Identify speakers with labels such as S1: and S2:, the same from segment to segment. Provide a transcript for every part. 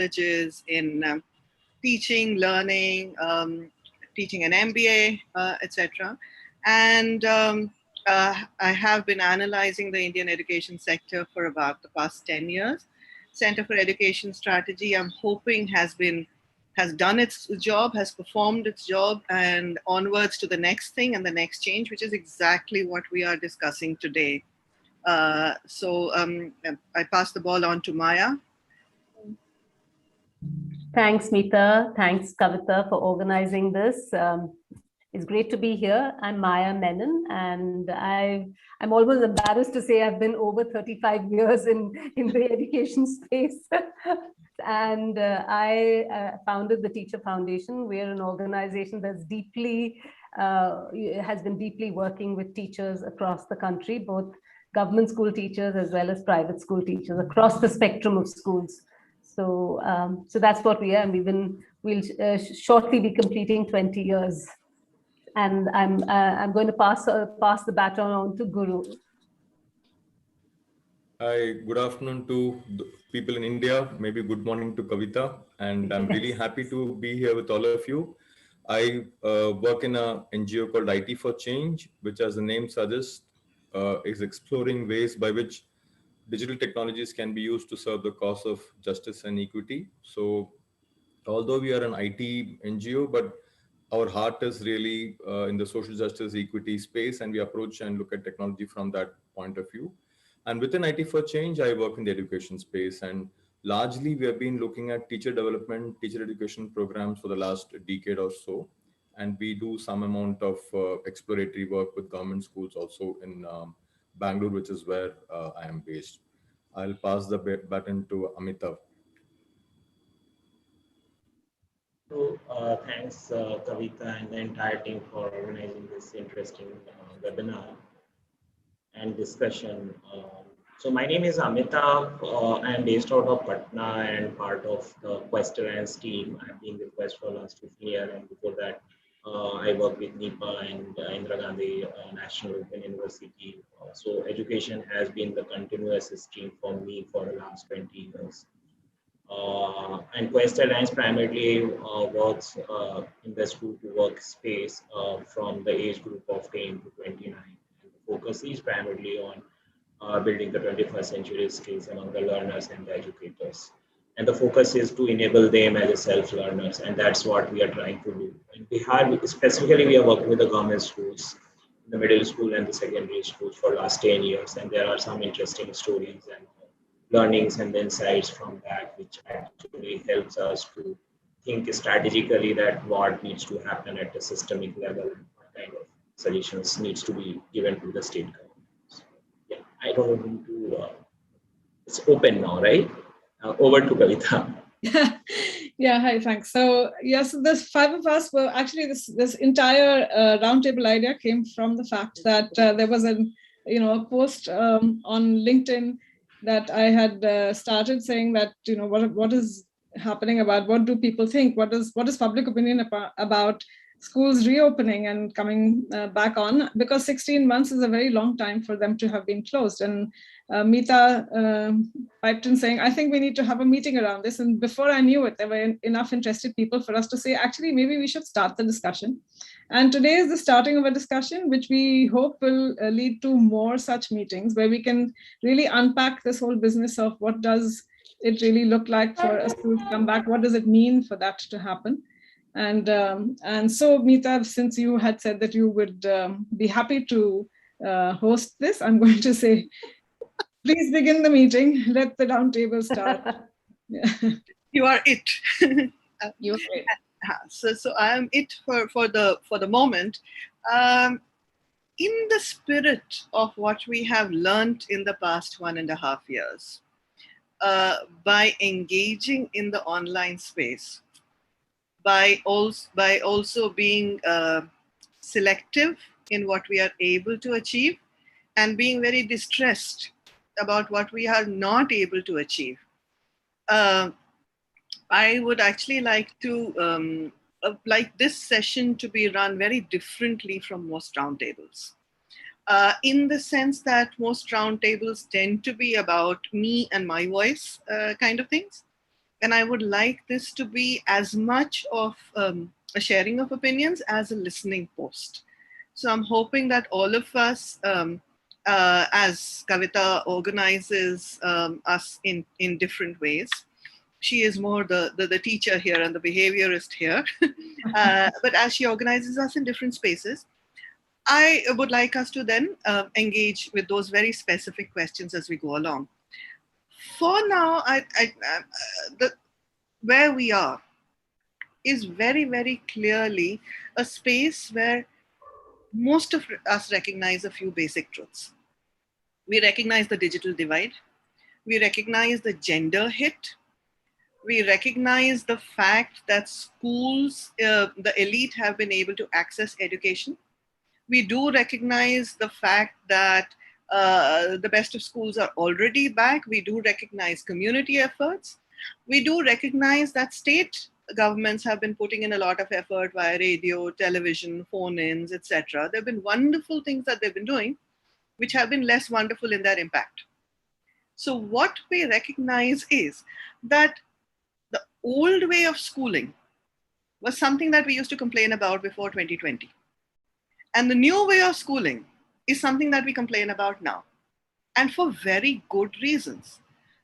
S1: colleges in teaching, learning, teaching an MBA, etc. And I have been analyzing the Indian education sector for about the past 10 years. Center for Education Strategy, I'm hoping has done its job, has performed its job, and onwards to the next thing and the next change, which is exactly what we are discussing today. So I pass the ball on to Maya.
S2: Thanks, Meeta. Thanks, Kavita, for organizing this. It's great to be here. I'm Maya Menon, and I'm almost embarrassed to say I've been over 35 years in the education space. And I founded the Teacher Foundation. We're an organization that's has been deeply working with teachers across the country, both government school teachers as well as private school teachers across the spectrum of schools. So that's what we are, and we'll shortly be completing 20 years. And I'm going to pass the baton on to Guru.
S3: Hi, good afternoon to the people in India. Maybe good morning to Kavita, and I'm really happy to be here with all of you. I work in an NGO called IT for Change, which, as the name suggests, is exploring ways by which digital technologies can be used to serve the cause of justice and equity. So, although we are an IT NGO, but our heart is really in the social justice equity space, and we approach and look at technology from that point of view. And within IT for Change, I work in the education space, and largely we have been looking at teacher development, teacher education programs for the last decade or so. And we do some amount of exploratory work with government schools also in Bangalore, which is where I am based. I'll pass the baton to Amitav.
S4: So thanks, Kavita, and the entire team for organizing this interesting webinar and discussion. So my name is Amitav. I am based out of Patna and part of the Quest Alliance team. I've been with Quest for the last 15 years, and before that, I worked with NIPA and Indira Gandhi National Open University. So education has been the continuous stream for me for the last 20 years. And Quest Alliance primarily works in the school to work space from the age group of 10 to 29. And the focus is primarily on building the 21st century skills among the learners and the educators. And the focus is to enable them as self-learners, and that's what we are trying to do. In Bihar, specifically, we are working with the government schools, the middle school and the secondary schools for the last 10 years. And there are some interesting stories and learnings and insights from that, which actually helps us to think strategically that what needs to happen at the systemic level and what kind of solutions needs to be given to the state governments. Yeah, I don't want to, it's open now, right? Over to Kavita.
S5: Yeah, hi, thanks. So yes, this five of us were actually this entire roundtable idea came from the fact that there was a post on LinkedIn that I had started saying that what is happening about what do people think, what is public opinion about schools reopening and coming back on, because 16 months is a very long time for them to have been closed. And Meeta piped in saying, I think we need to have a meeting around this. And before I knew it, there were enough interested people for us to say, actually, maybe we should start the discussion. And today is the starting of a discussion, which we hope will lead to more such meetings where we can really unpack this whole business of what does it really look like for a school to come back? What does it mean for that to happen? And so, Meeta, since you had said that you would be happy to host this, I'm going to say, please begin the meeting. Let the roundtable start. Yeah.
S1: You are it.
S5: You are it.
S1: So I am it for the moment. In the spirit of what we have learned in the past 1.5 years, by engaging in the online space, by also being selective in what we are able to achieve, and being very distressed about what we are not able to achieve. I would actually like to like this session to be run very differently from most roundtables. In the sense that most roundtables tend to be about me and my voice kind of things. and I would like this to be as much of a sharing of opinions as a listening post. So I'm hoping that all of us, as Kavita organizes us in different ways, she is more the teacher here and the behaviorist here, but as she organizes us in different spaces, I would like us to then engage with those very specific questions as we go along. For now, where we are is very, very clearly a space where most of us recognize a few basic truths. We recognize the digital divide. We recognize the gender hit. We recognize the fact that schools, the elite, have been able to access education. We do recognize the fact that the best of schools are already back. We do recognize community efforts. We do recognize that state governments have been putting in a lot of effort via radio, television, phone-ins, etc. There have been wonderful things that they've been doing, which have been less wonderful in their impact. So what we recognize is that the old way of schooling was something that we used to complain about before 2020. And the new way of schooling is something that we complain about now. And for very good reasons.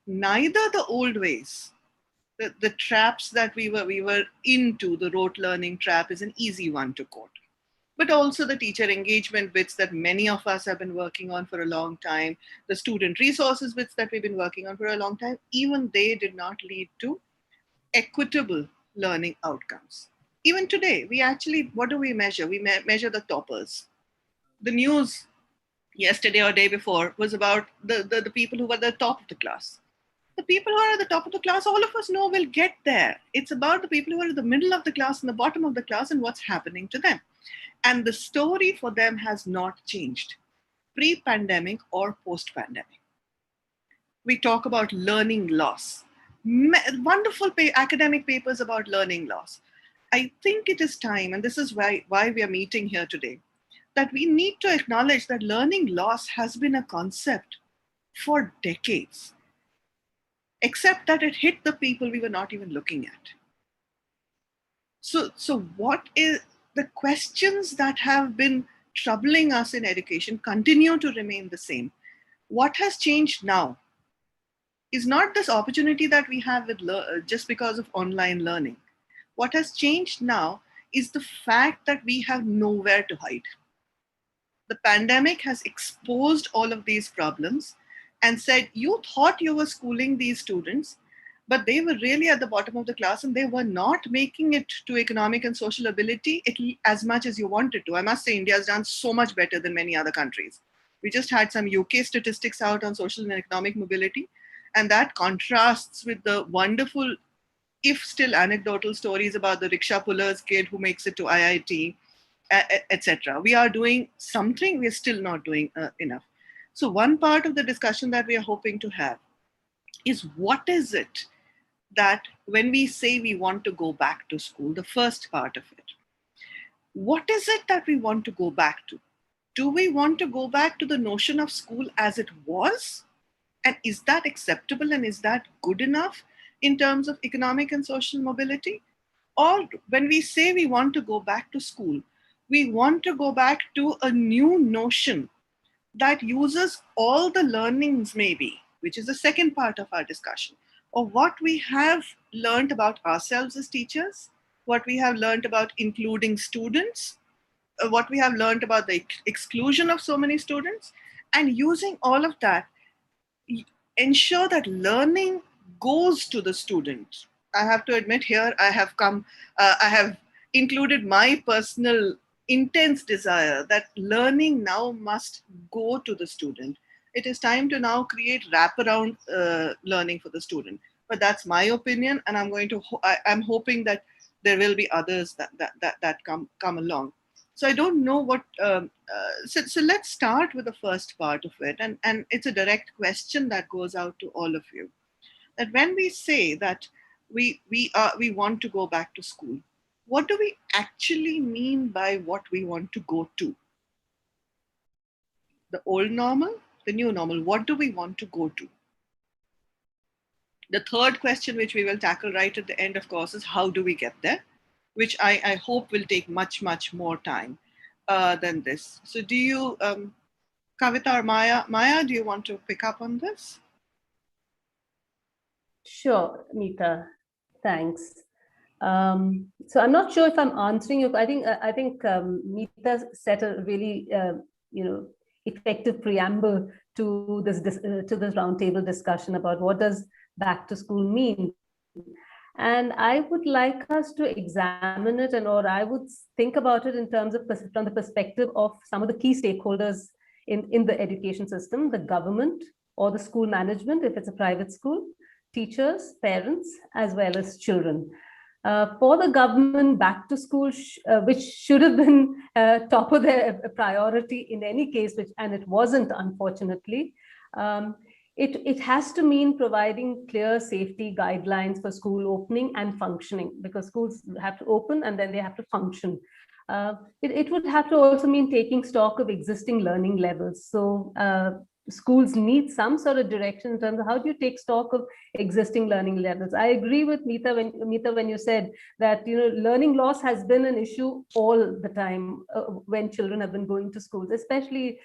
S1: Neither the old ways, the traps that we were into, the rote learning trap is an easy one to quote. But also the teacher engagement bits that many of us have been working on for a long time, the student resources bits that we've been working on for a long time, even they did not lead to equitable learning outcomes. Even today, we actually, what do we measure? We measure the toppers. The news yesterday or day before was about the people who were at the top of the class. The people who are at the top of the class, all of us know will get there. It's about the people who are at the middle of the class and the bottom of the class and what's happening to them. And the story for them has not changed, pre-pandemic or post-pandemic. We talk about learning loss. Wonderful academic papers about learning loss. I think it is time, and this is why we are meeting here today, that we need to acknowledge that learning loss has been a concept for decades, except that it hit the people we were not even looking at. So what is the questions that have been troubling us in education continue to remain the same. What has changed now is not this opportunity that we have with just because of online learning. What has changed now is the fact that we have nowhere to hide. The pandemic has exposed all of these problems and said, you thought you were schooling these students, but they were really at the bottom of the class and they were not making it to economic and social ability as much as you wanted to. I must say, India has done so much better than many other countries. We just had some UK statistics out on social and economic mobility, and that contrasts with the wonderful, if still anecdotal, stories about the rickshaw puller's kid who makes it to IIT, etc. We are doing something, we are still not doing enough. So one part of the discussion that we are hoping to have is, what is it that when we say we want to go back to school, the first part of it, what is it that we want to go back to? Do we want to go back to the notion of school as it was? And is that acceptable and is that good enough in terms of economic and social mobility? Or when we say we want to go back to school, we want to go back to a new notion that uses all the learnings, maybe, which is the second part of our discussion, of what we have learned about ourselves as teachers, what we have learned about including students, what we have learned about the exclusion of so many students, and using all of that, ensure that learning goes to the student. I have to admit here, I have included my personal intense desire that learning now must go to the student. It is time to now create wraparound learning for the student. But that's my opinion, and I'm hoping that there will be others that come along. So I don't know what. So let's start with the first part of it, and it's a direct question that goes out to all of you. That when we say that we want to go back to school, what do we actually mean by what we want to go to? The old normal, the new normal. What do we want to go to? The third question, which we will tackle right at the end, of course, is how do we get there, which I hope will take much, much more time than this. So do you, Kavita or Maya, do you want to pick up on this?
S2: Sure, Meeta. Thanks. So I'm not sure if I'm answering you. I think Meeta set a really effective preamble to this roundtable discussion about what does back to school mean. And I would like us to examine it, or I would think about it in terms of from the perspective of some of the key stakeholders in the education system: the government or the school management, if it's a private school, teachers, parents, as well as children. For the government, back to school, which should have been top of their priority in any case, and it wasn't, unfortunately. It has to mean providing clear safety guidelines for school opening and functioning, because schools have to open and then they have to function. It would have to also mean taking stock of existing learning levels. So schools need some sort of direction in terms of how do you take stock of existing learning levels. I agree with Meeta when you said that learning loss has been an issue all the time when children have been going to schools, especially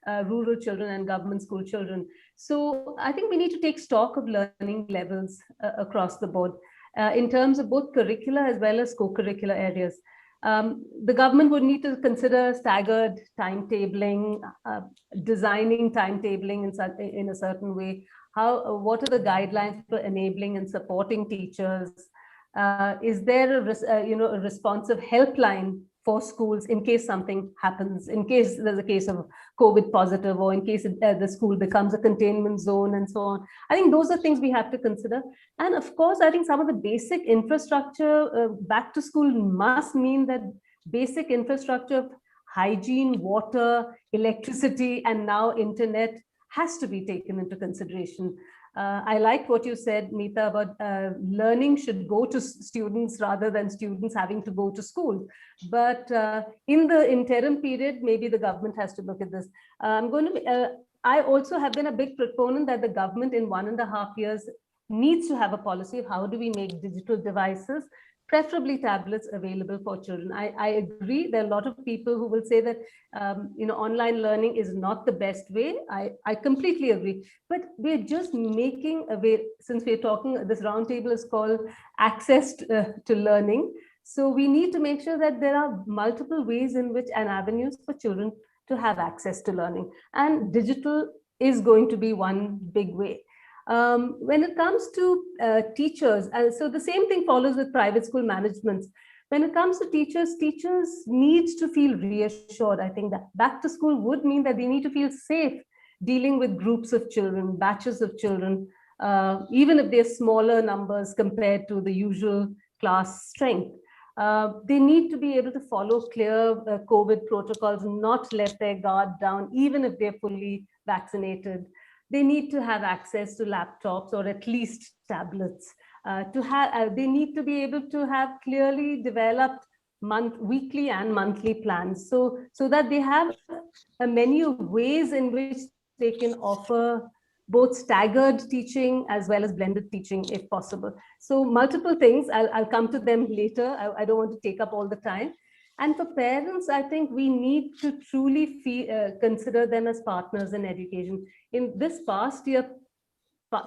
S2: rural children and government school children. So I think we need to take stock of learning levels across the board in terms of both curricular as well as co-curricular areas. The government would need to consider staggered timetabling, designing timetabling in a certain way. What are the guidelines for enabling and supporting teachers? Is there a responsive helpline for schools in case something happens, in case there's a case of COVID positive, or in case the school becomes a containment zone and so on? I think those are things we have to consider. And of course, I think some of the basic infrastructure, back to school must mean that basic infrastructure of hygiene, water, electricity, and now internet has to be taken into consideration. I liked what you said, Meeta, about learning should go to students rather than students having to go to school. But in the interim period, maybe the government has to look at this. I also have been a big proponent that the government in 1.5 years needs to have a policy of how do we make digital devices, preferably tablets, available for children. I agree. There are a lot of people who will say that online learning is not the best way. I completely agree. But we're just making a way, since we're talking, this roundtable is called Access to Learning. So we need to make sure that there are multiple ways in which and avenues for children to have access to learning. And digital is going to be one big way. When it comes to teachers, so the same thing follows with private school managements. When it comes to teachers need to feel reassured. I think that back to school would mean that they need to feel safe dealing with groups of children, batches of children, even if they're smaller numbers compared to the usual class strength. They need to be able to follow clear COVID protocols, not let their guard down, even if they're fully vaccinated. They need to have access to laptops or at least tablets. They need to be able to have clearly developed weekly and monthly plans, so that they have a menu of ways in which they can offer both staggered teaching as well as blended teaching, if possible. So multiple things. I'll come to them later. I don't want to take up all the time. And for parents, I think we need to truly consider them as partners in education. In this past year,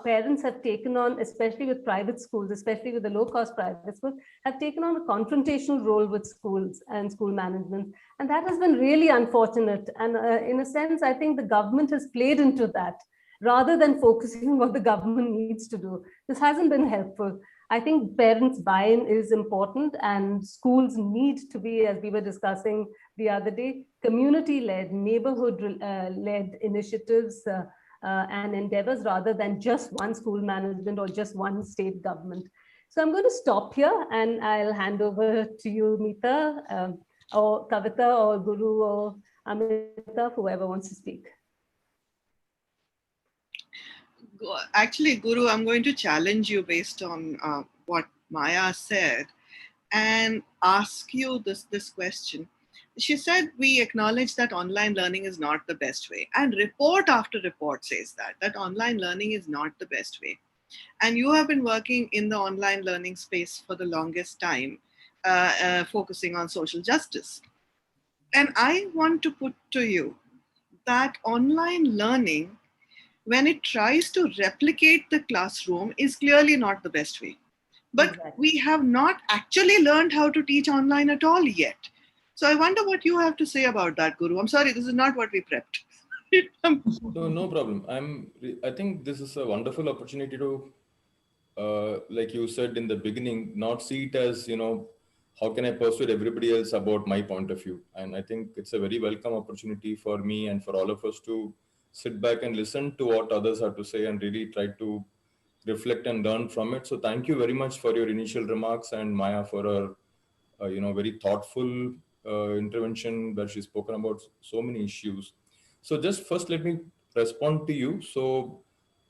S2: parents have taken on, especially with private schools, especially with the low-cost private schools, have taken on a confrontational role with schools and school management. And that has been really unfortunate. And in a sense, I think the government has played into that rather than focusing on what the government needs to do. This hasn't been helpful. I think parents' buy-in is important, and schools need to be, as we were discussing the other day, community-led, neighborhood-led initiatives and endeavors rather than just one school management or just one state government. So I'm going to stop here and I'll hand over to you, Meeta, or Kavita, or Guru, or Amita, whoever wants to speak.
S1: Actually, Guru, I'm going to challenge you based on what Maya said and ask you this question. She said, we acknowledge that online learning is not the best way. And report after report says that online learning is not the best way. And you have been working in the online learning space for the longest time, focusing on social justice. And I want to put to you that online learning, when it tries to replicate the classroom, is clearly not the best way. But
S2: Exactly.
S1: we have not actually learned how to teach online at all yet. So I wonder what you have to say about that, Guru. I'm sorry, this is not what we prepped.
S3: So no problem. I think this is a wonderful opportunity to, like you said in the beginning, not see it as, how can I persuade everybody else about my point of view? And I think it's a very welcome opportunity for me and for all of us to sit back and listen to what others have to say and really try to reflect and learn from it. So thank you very much for your initial remarks, and Maya for her, very thoughtful intervention where she's spoken about so many issues. So just first, let me respond to you. So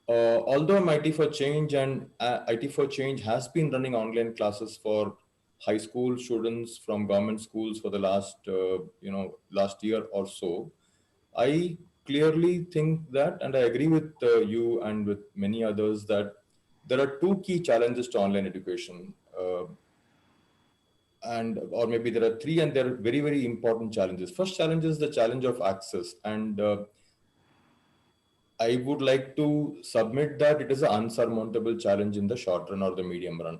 S3: although IT for Change and IT for Change has been running online classes for high school students from government schools for the last year or so, I clearly think that, and I agree with you and with many others, that there are two key challenges to online education. And or maybe there are three, and they're very, very important challenges. First challenge is the challenge of access, and I would like to submit that it is an unsurmountable challenge in the short run or the medium run.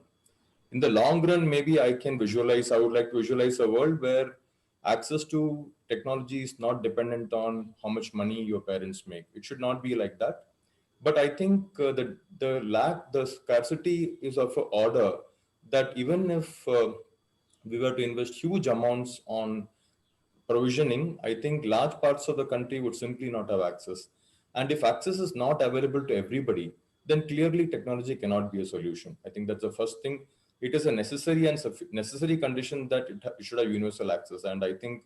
S3: In the long run, maybe I would like to visualize a world where access to technology is not dependent on how much money your parents make. It should not be like that. But I think the scarcity is of an order that even if we were to invest huge amounts on provisioning, I think large parts of the country would simply not have access. And if access is not available to everybody, then clearly technology cannot be a solution. I think that's the first thing. It is a necessary and necessary condition that it should have universal access. And I think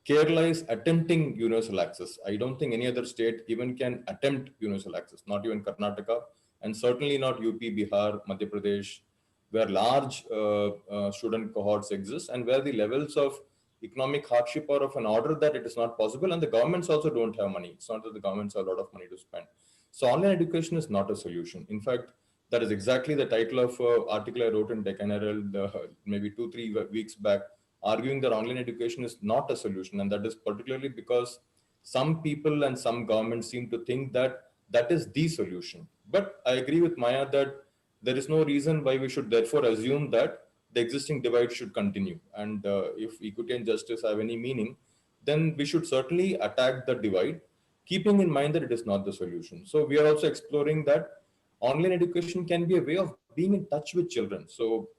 S3: Kerala is attempting universal access. I don't think any other state even can attempt universal access, not even Karnataka, and certainly not UP, Bihar, Madhya Pradesh, where large student cohorts exist and where the levels of economic hardship are of an order that it is not possible. And the governments also don't have money. It's not that the governments have a lot of money to spend. So online education is not a solution. In fact, that is exactly the title of an article I wrote in Deccan Herald maybe 2-3 weeks back, arguing that online education is not a solution. And that is particularly because some people and some governments seem to think that that is the solution. But I agree with Maya that there is no reason why we should therefore assume that the existing divide should continue. And if equity and justice have any meaning, then we should certainly attack the divide, keeping in mind that it is not the solution. So we are also exploring that online education can be a way of being in touch with children. So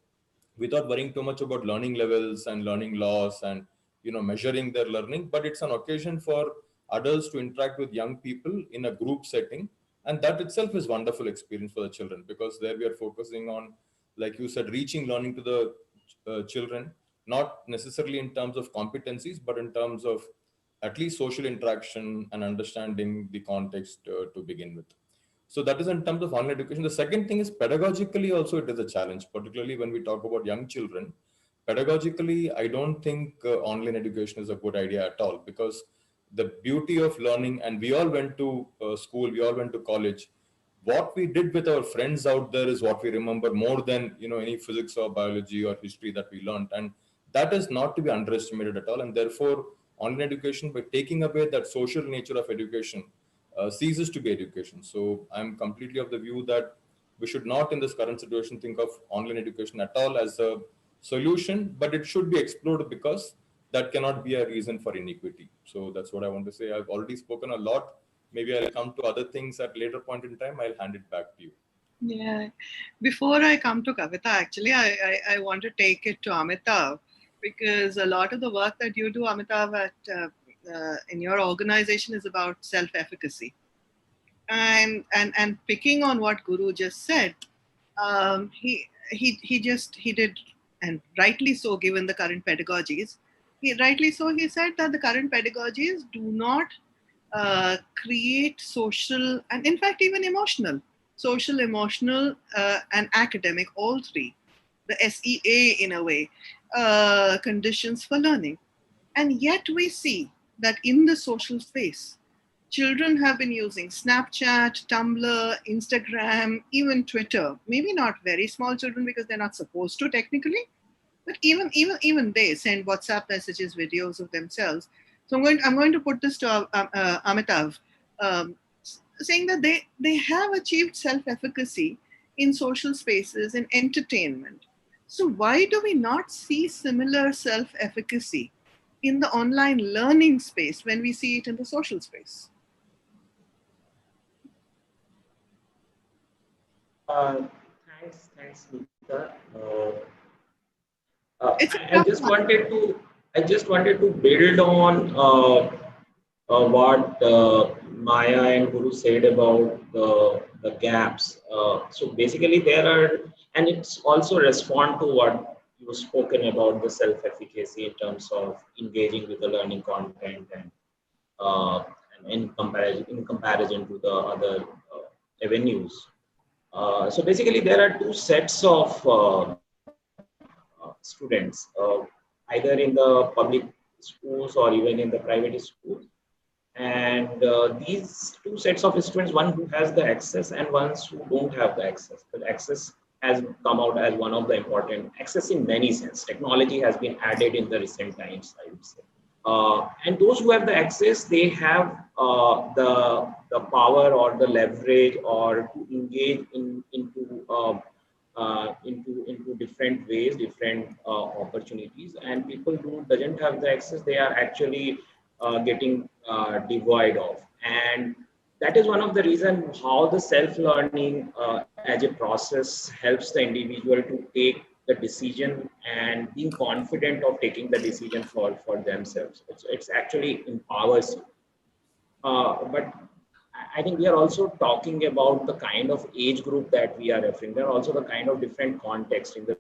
S3: without worrying too much about learning levels and learning loss and measuring their learning, but it's an occasion for adults to interact with young people in a group setting, and that itself is wonderful experience for the children, because there we are focusing on, like you said, reaching learning to the children, not necessarily in terms of competencies, but in terms of at least social interaction and understanding the context to begin with. So that is in terms of online education. The second thing is pedagogically also it is a challenge, particularly when we talk about young children. Pedagogically, I don't think online education is a good idea at all, because the beauty of learning, and we all went to school, we all went to college. What we did with our friends out there is what we remember more than any physics or biology or history that we learned, and that is not to be underestimated at all. And therefore, online education, by taking away that social nature of education, ceases to be education. So I'm completely of the view that we should not, in this current situation, think of online education at all as a solution, but it should be explored, because that cannot be a reason for inequity. So that's what I want to say. I've already spoken a lot. Maybe I'll come to other things at later point in time. I'll hand it back to you.
S1: Yeah. Before I come to Kavita, actually, I want to take it to Amitav, because a lot of the work that you do, Amitav, in your organization is about self-efficacy. And picking on what Guru just said, he did, and rightly so, given the current pedagogies, he said that the current pedagogies do not create social, and in fact even social, emotional, and academic, all three, the SEA in a way, conditions for learning. And yet we see that in the social space, children have been using Snapchat, Tumblr, Instagram, even Twitter. Maybe not very small children because they're not supposed to technically, but even they send WhatsApp messages, videos of themselves. So I'm going to put this to Amitav, saying that they have achieved self-efficacy in social spaces, in entertainment. So why do we not see similar self-efficacy in the online learning space when we see it in the social space?
S4: Thanks, Nita.
S1: It's a
S4: I
S1: tough
S4: just
S1: one.
S4: wanted to build on what Maya and Guru said about the gaps. So basically, there are, and it's also respond to what you spoken about the self-efficacy in terms of engaging with the learning content uh, and in comparison to the other avenues. So basically, there are two sets of students, either in the public schools or even in the private schools. And these two sets of students, one who has the access and ones who don't have the access. But access has come out as one of the important, access in many sense. Technology has been added in the recent times, I would say. And those who have the access, they have the power or the leverage or to engage into different ways, different opportunities. And people who doesn't have the access, they are actually getting devoid of. And that is one of the reasons how the self-learning as a process helps the individual to take the decision and being confident of taking the decision for themselves. It's actually empowers you. But I think we are also talking about the kind of age group that we are referring. There are also the kind of different context in the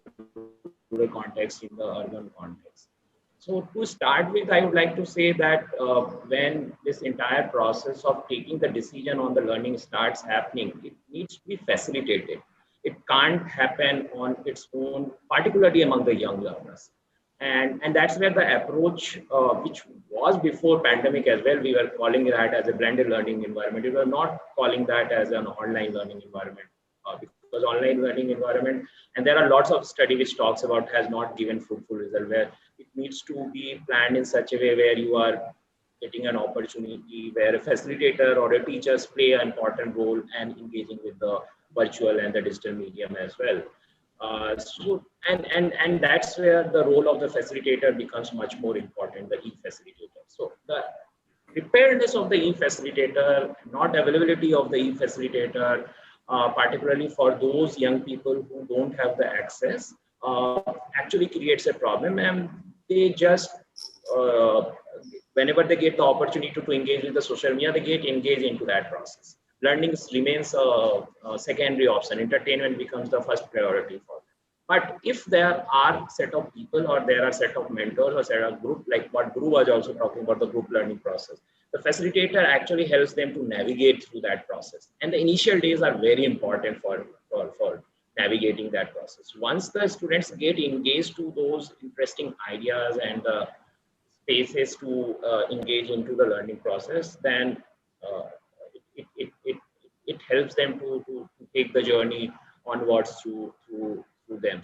S4: rural context, in the urban context. So to start with, I would like to say that when this entire process of taking the decision on the learning starts happening, it needs to be facilitated. It can't happen on its own, particularly among the young learners. And that's where the approach, which was before pandemic as well, we were calling that as a blended learning environment. We were not calling that as an online learning environment because online learning environment, and there are lots of study which talks about has not given fruitful result, where it needs to be planned in such a way where you are getting an opportunity where a facilitator or a teachers play an important role and engaging with the virtual and the digital medium as well. And that's where the role of the facilitator becomes much more important, the e-facilitator. So the preparedness of the e-facilitator, not availability of the e-facilitator, particularly for those young people who don't have the access, actually creates a problem. And they just, whenever they get the opportunity to engage with the social media, they get engaged into that process. Learning remains a secondary option. Entertainment becomes the first priority for them. But if there are set of people or there are set of mentors or set of group, like what Guru was also talking about, the group learning process, the facilitator actually helps them to navigate through that process. And the initial days are very important for navigating that process. Once the students get engaged to those interesting ideas and the spaces to engage into the learning process, then it helps them to take the journey onwards through them.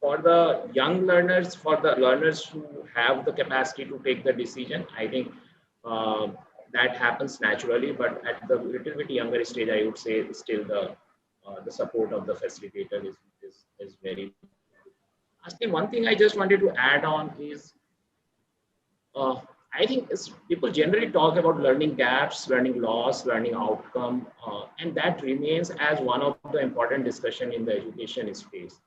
S4: For the young learners, for the learners who have the capacity to take the decision, I think that happens naturally. But at the little bit younger stage, I would say still the support of the facilitator is very. Actually, one thing I just wanted to add on is I think people generally talk about learning gaps, learning loss, learning outcome, and that remains as one of the important discussion in the education space.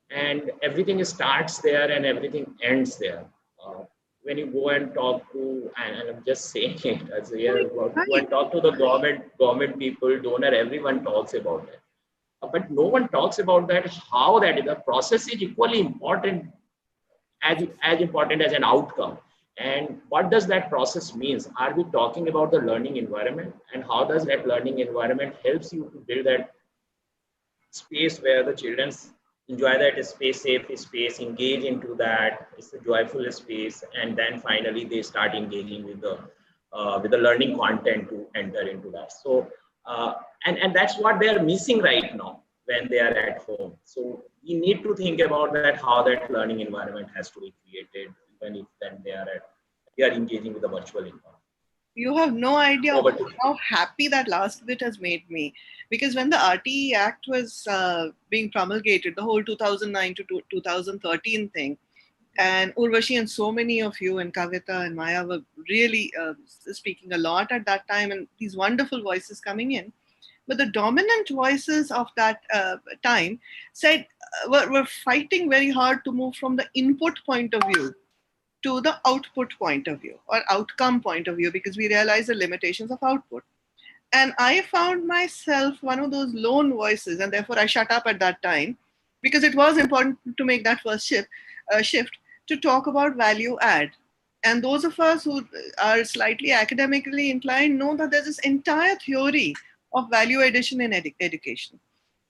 S4: And everything starts there and everything ends there. When you go and talk to, and I'm just saying it, as a go and talk to the government people, donor, everyone talks about it. But no one talks about that, how that is, the process is equally important, as important as an outcome. And what does that process means? Are we talking about the learning environment, and how does that learning environment helps you to build that space where the children enjoy that space, safe space, engage into that, it's a joyful space, and then finally they start engaging with the with the learning content to enter into that. So, and that's what they are missing right now when they are at home. So we need to think about that, how that learning environment has to be created, even if then they are engaging with the virtual environment.
S1: You have no idea how happy that last bit has made me. Because when the RTE Act was being promulgated, the whole 2009 to 2013 thing, and Urvashi and so many of you and Kavita and Maya were really speaking a lot at that time, and these wonderful voices coming in. But the dominant voices of that time said, were fighting very hard to move from the input point of view to the output point of view or outcome point of view, because we realize the limitations of output. And I found myself one of those lone voices, and therefore I shut up at that time, because it was important to make that first shift to talk about value add. And those of us who are slightly academically inclined know that there's this entire theory of value addition in education.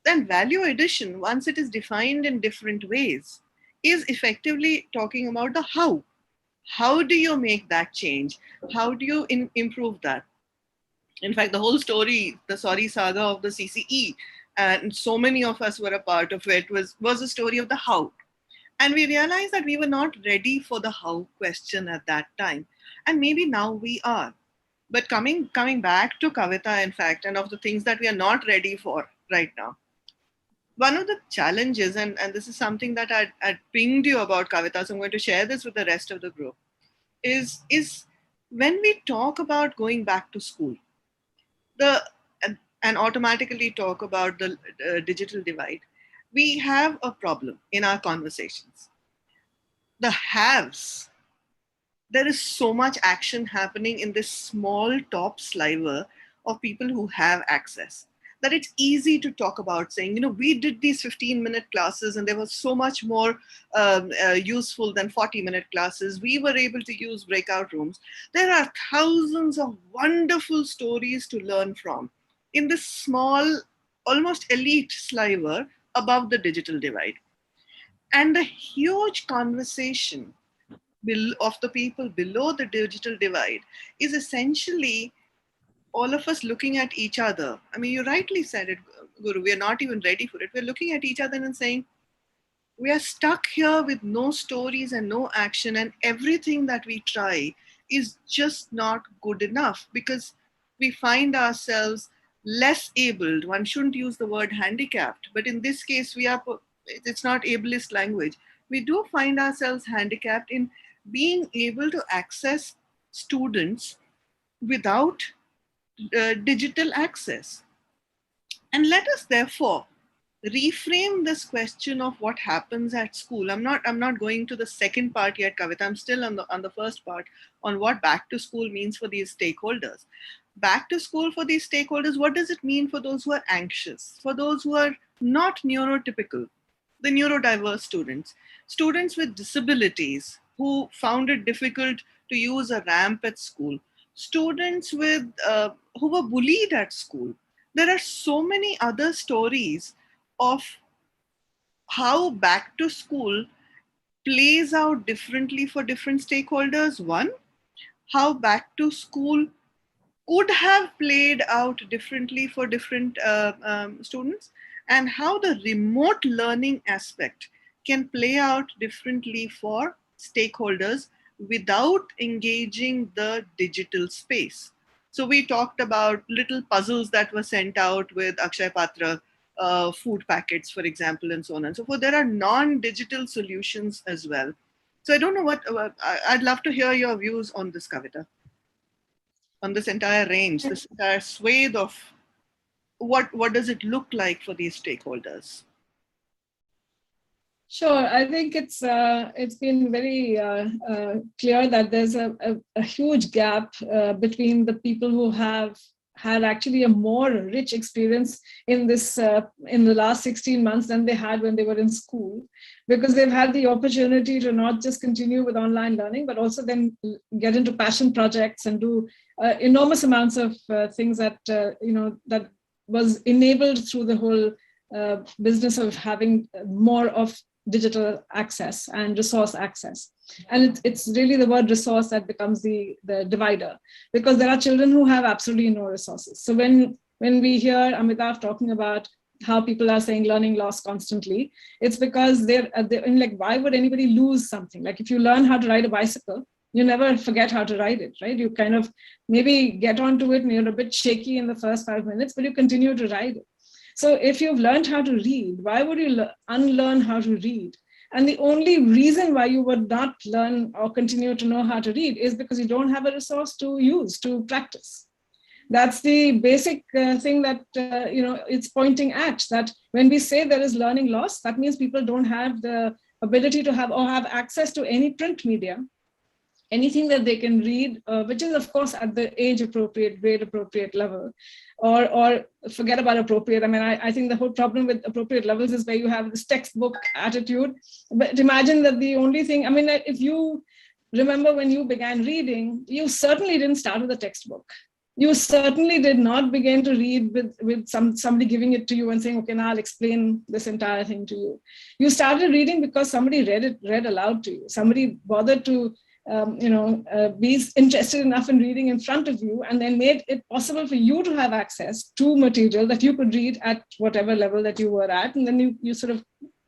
S1: Then value addition, once it is defined in different ways, is effectively talking about the how. How do you make that change? How do you improve that? In fact, the whole story, the sorry saga of the CCE, and so many of us were a part of it, was a story of the how. And we realized that we were not ready for the how question at that time. And maybe now we are. But coming back to Kavita, in fact, and of the things that we are not ready for right now, one of the challenges, and this is something that I'd pinged you about, Kavita, so I'm going to share this with the rest of the group, is when we talk about going back to school, and automatically talk about the digital divide, we have a problem in our conversations. The haves, there is so much action happening in this small top sliver of people who have access, that it's easy to talk about saying, we did these 15-minute classes and they were so much more useful than 40-minute classes. We were able to use breakout rooms. There are thousands of wonderful stories to learn from in this small, almost elite sliver above the digital divide. And the huge conversation of the people below the digital divide is essentially all of us looking at each other. I mean, you rightly said it, Guru, we are not even ready for it. We're looking at each other and saying, we are stuck here with no stories and no action, and everything that we try is just not good enough, because we find ourselves less abled. One shouldn't use the word handicapped, but in this case, it's not ableist language. We do find ourselves handicapped in being able to access students without digital access. And let us therefore reframe this question of what happens at school. I'm not going to the second part yet, Kavita. I'm still on the first part, on what back to school means for these stakeholders. Back to school for these stakeholders, what does it mean for those who are anxious, for those who are not neurotypical, the neurodiverse students with disabilities who found it difficult to use a ramp at school, students with who were bullied at school. There are so many other stories of how back to school plays out differently for different stakeholders. One, how back to school could have played out differently for different students, and how the remote learning aspect can play out differently for stakeholders without engaging the digital space. So we talked about little puzzles that were sent out with Akshay Patra, food packets, for example, and so on and so forth. There are non-digital solutions as well. So I don't know I'd love to hear your views on this, Kavita, on this entire range, this entire swathe of what does it look like for these stakeholders?
S5: Sure, I think it's been very clear that there's a huge gap between the people who have had actually a more rich experience in this in the last 16 months than they had when they were in school, because they've had the opportunity to not just continue with online learning, but also then get into passion projects and do enormous amounts of things that that was enabled through the whole business of having more of digital access and resource access. And it's really the word resource that becomes the divider, because there are children who have absolutely no resources. So when we hear Amitabh talking about how people are saying learning loss constantly, it's because they're in like, why would anybody lose something? Like if you learn how to ride a bicycle, you never forget how to ride it, right? You kind of maybe get onto it and you're a bit shaky in the first 5 minutes, but you continue to ride it. So if you've learned how to read, why would you unlearn how to read? And the only reason why you would not learn or continue to know how to read is because you don't have a resource to use, to practice. That's the basic thing that, it's pointing at, that when we say there is learning loss, that means people don't have the ability to have or have access to any print media, anything that they can read, which is of course at the age appropriate, grade appropriate level, or forget about appropriate. I mean, I think the whole problem with appropriate levels is where you have this textbook attitude. But imagine that the only thing, I mean, if you remember when you began reading, you certainly didn't start with a textbook. You certainly did not begin to read with somebody giving it to you and saying, okay, now I'll explain this entire thing to you. You started reading because somebody read aloud to you. Somebody bothered to be interested enough in reading in front of you, and then made it possible for you to have access to material that you could read at whatever level that you were at. And then you sort of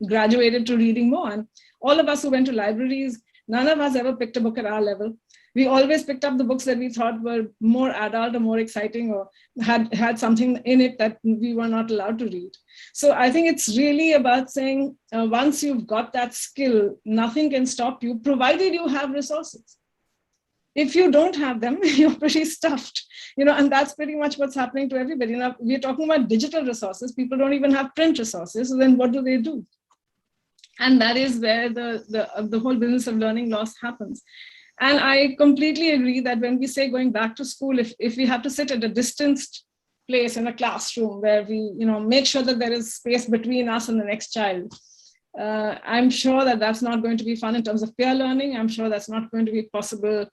S5: graduated to reading more. And all of us who went to libraries, none of us ever picked a book at our level. We always picked up the books that we thought were more adult or more exciting, or had something in it that we were not allowed to read. So I think it's really about saying, once you've got that skill, nothing can stop you, provided you have resources. If you don't have them, you're pretty stuffed, and that's pretty much what's happening to everybody. Now, we're talking about digital resources. People don't even have print resources. So then what do they do? And that is where the whole business of learning loss happens. And I completely agree that when we say going back to school, if we have to sit at a distanced place in a classroom where we, make sure that there is space between us and the next child, I'm sure that that's not going to be fun in terms of peer learning. I'm sure that's not going to be possible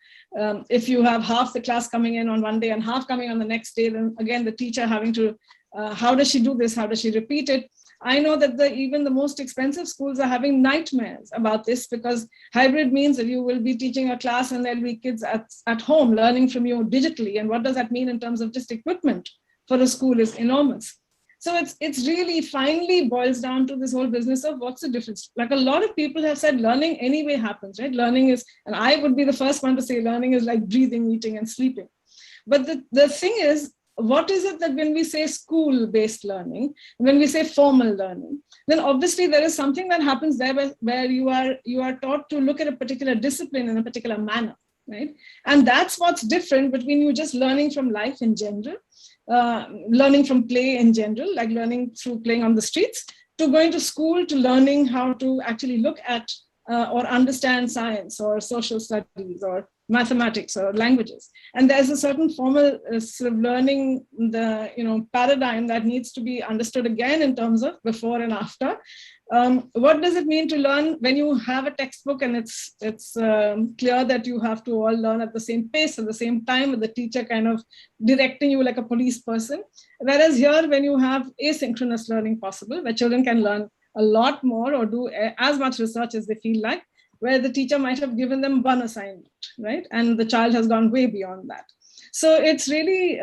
S5: if you have half the class coming in on one day and half coming on the next day. Then again, the teacher having to, how does she do this? How does she repeat it? I know that even the most expensive schools are having nightmares about this, because hybrid means that you will be teaching a class and there'll be kids at home learning from you digitally. And what does that mean in terms of just equipment for a school is enormous. So it's really finally boils down to this whole business of what's the difference. Like a lot of people have said learning anyway happens, right? Learning is, and I would be the first one to say learning is like breathing, eating, and sleeping. But the thing is, what is it that when we say school-based learning, when we say formal learning, then obviously there is something that happens there where you are taught to look at a particular discipline in a particular manner, right? And that's what's different between you just learning from life in general, learning from play in general, like learning through playing on the streets, to going to school to learning how to actually look at or understand science or social studies or mathematics or languages. And there's a certain formal sort of learning, paradigm that needs to be understood again in terms of before and after. What does it mean to learn when you have a textbook and it's clear that you have to all learn at the same pace at the same time, with the teacher kind of directing you like a police person? Whereas here, when you have asynchronous learning possible, where children can learn a lot more or do as much research as they feel like, where the teacher might have given them one assignment, right? And the child has gone way beyond that. So it's really,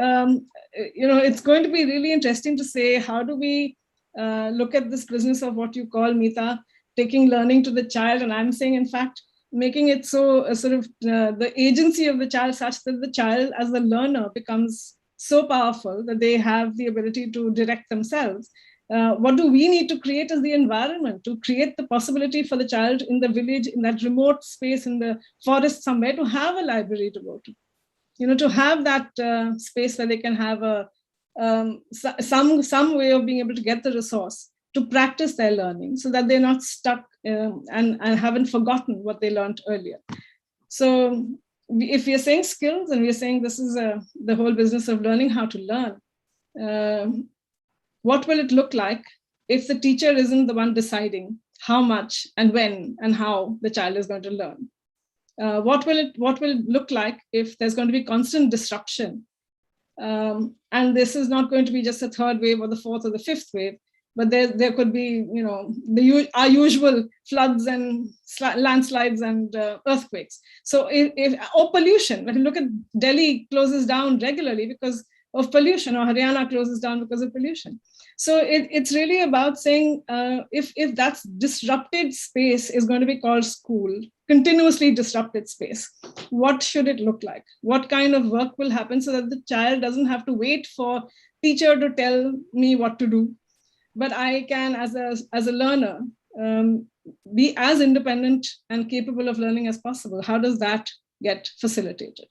S5: it's going to be really interesting to say, how do we look at this business of what you call, Meeta, taking learning to the child? And I'm saying, in fact, making it so the agency of the child such that the child as the learner becomes so powerful that they have the ability to direct themselves. What do we need to create as the environment to create the possibility for the child in the village, in that remote space, in the forest somewhere, to have a library to go to, to have that space where they can have some way of being able to get the resource to practice their learning, so that they're not stuck and haven't forgotten what they learned earlier. So if we're saying skills and we're saying this is the whole business of learning how to learn, what will it look like if the teacher isn't the one deciding how much and when and how the child is going to learn? What will it look like if there's going to be constant disruption? And this is not going to be just a third wave or the fourth or the fifth wave. but there could be, our usual floods and landslides and earthquakes. So or pollution. When you look at Delhi closes down regularly because of pollution, or Haryana closes down because of pollution. So it's really about saying, if that's disrupted space is going to be called school, continuously disrupted space, what should it look like? What kind of work will happen so that the child doesn't have to wait for teacher to tell me what to do, but I can, as a learner, be as independent and capable of learning as possible? How does that get facilitated?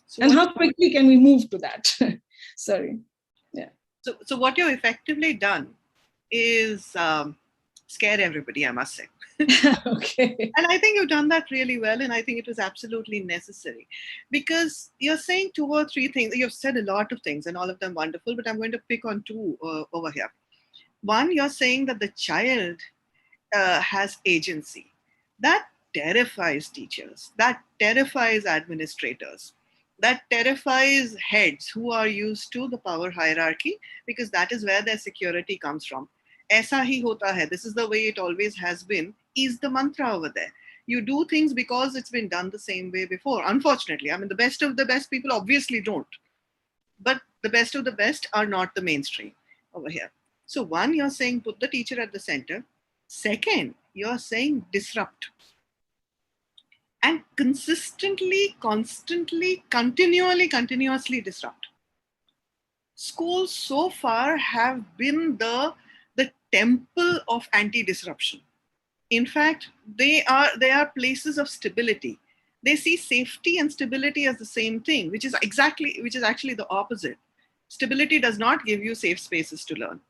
S5: So and how quickly can we move to that? Sorry. Yeah.
S1: So what you've effectively done is scare everybody, I must say.
S5: Okay.
S1: And I think you've done that really well, and I think it was absolutely necessary, because you're saying 2 or 3 things. You've said a lot of things, and all of them wonderful, but I'm going to pick on 2 over here. One, you're saying that the child has agency. That terrifies teachers. That terrifies administrators. That terrifies heads who are used to the power hierarchy, because that is where their security comes from. Aisa hi hota hai. This is the way it always has been, is the mantra over there. You do things because it's been done the same way before. Unfortunately, I mean, the best of the best people obviously don't. But the best of the best are not the mainstream over here. So one, you're saying put the teacher at the center. Second, you're saying disrupt. And consistently, constantly, continuously disrupt. Schools so far have been the temple of anti-disruption. In fact, they are places of stability. They see safety and stability as the same thing, which is actually the opposite. Stability does not give you safe spaces to learn.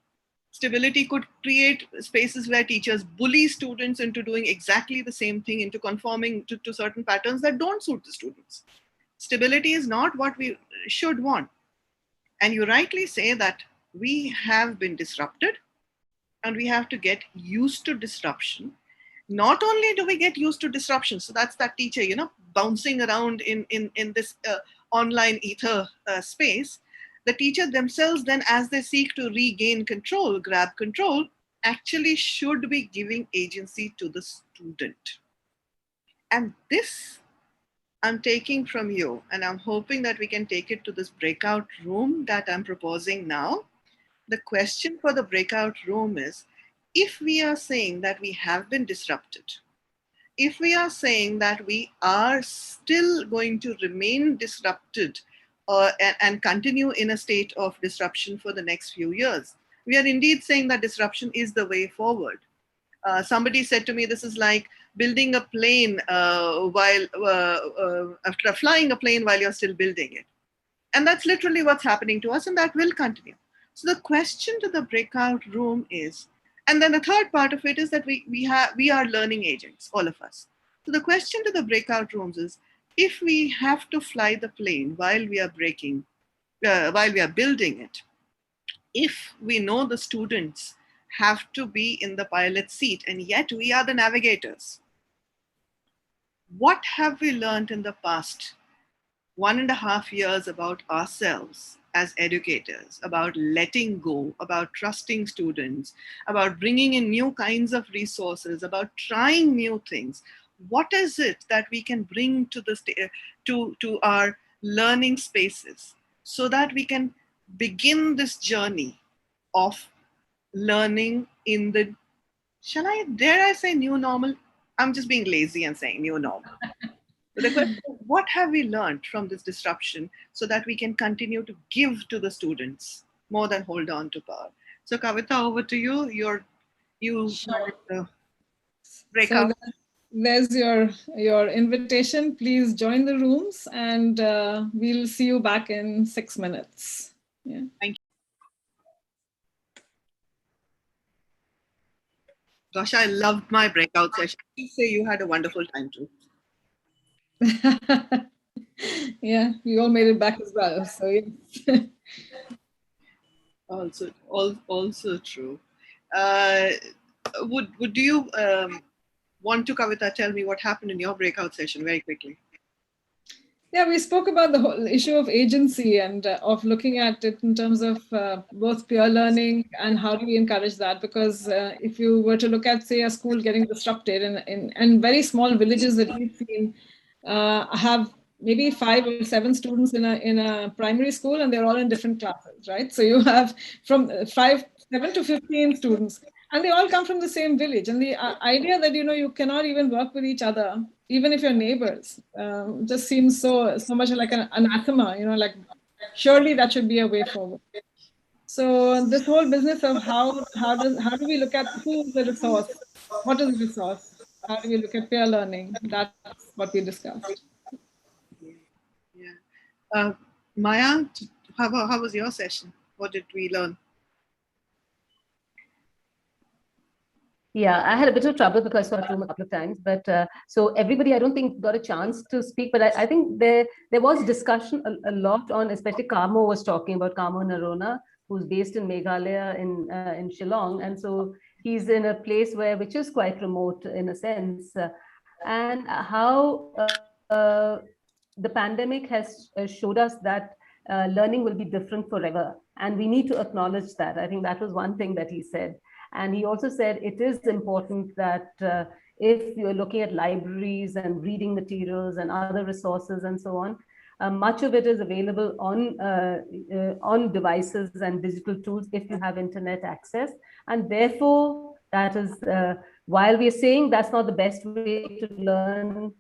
S1: Stability could create spaces where teachers bully students into doing exactly the same thing, into conforming to certain patterns that don't suit the students. Stability is not what we should want. And you rightly say that we have been disrupted, and we have to get used to disruption. Not only do we get used to disruption, so that's that teacher, bouncing around in this online ether space. The teacher themselves then, as they seek to regain control, grab control, actually should be giving agency to the student. And this I'm taking from you, and I'm hoping that we can take it to this breakout room that I'm proposing now. The question for the breakout room is, if we are saying that we have been disrupted, if we are saying that we are still going to remain disrupted and continue in a state of disruption for the next few years, we are indeed saying that disruption is the way forward. Somebody said to me, this is like building a plane after flying a plane while you're still building it. And that's literally what's happening to us, and that will continue. So the question to the breakout room is, and then the third part of it is that we are learning agents, all of us. So the question to the breakout rooms is, if we have to fly the plane while we are building it, if we know the students have to be in the pilot seat and yet we are the navigators, what have we learned in the past 1.5 years about ourselves as educators, about letting go, about trusting students, about bringing in new kinds of resources, about trying new things? What is it that we can bring to our learning spaces so that we can begin this journey of learning in the, dare I say new normal? I'm just being lazy and saying new normal. But the question is, what have we learned from this disruption so that we can continue to give to the students more than hold on to power? So Kavita, over to you.
S5: Sure.
S1: Break out.
S5: So there's your invitation. Please join the rooms, and we'll see you back in 6 minutes. Yeah.
S1: Thank you. Gosh, I loved my breakout session. Please say you had a wonderful time too.
S5: Yeah, we all made it back as well. So yes.
S1: Also true. Would you want to, Kavita, tell me what happened in your breakout session very quickly?
S5: Yeah, we spoke about the whole issue of agency and of looking at it in terms of both peer learning and how do we encourage that? Because if you were to look at, say, a school getting disrupted in very small villages that we've seen have maybe 5 or 7 students in a primary school, and they're all in different classes, right? So you have from 7 to 15 students, and they all come from the same village. And the idea that you cannot even work with each other, even if you're neighbors, just seems so much like an anathema. Like surely that should be a way forward. So this whole business of how do we look at who is the resource, what is the resource, how do we look at peer learning? That's what we discussed.
S1: Yeah. Maya, how was your session? What did we learn?
S2: Yeah, I had a bit of trouble because I saw Zoom a couple of times, but so everybody, I don't think got a chance to speak, but I think there was discussion a lot on, especially Kamo was talking about Kamo Narona, who's based in Meghalaya in Shillong, and so he's in a place which is quite remote in a sense, and how the pandemic has showed us that learning will be different forever, and we need to acknowledge that. I think that was one thing that he said. And he also said it is important that if you're looking at libraries and reading materials and other resources and so on, much of it is available on devices and digital tools if you have internet access. And therefore, that is, while we're saying that's not the best way to learn,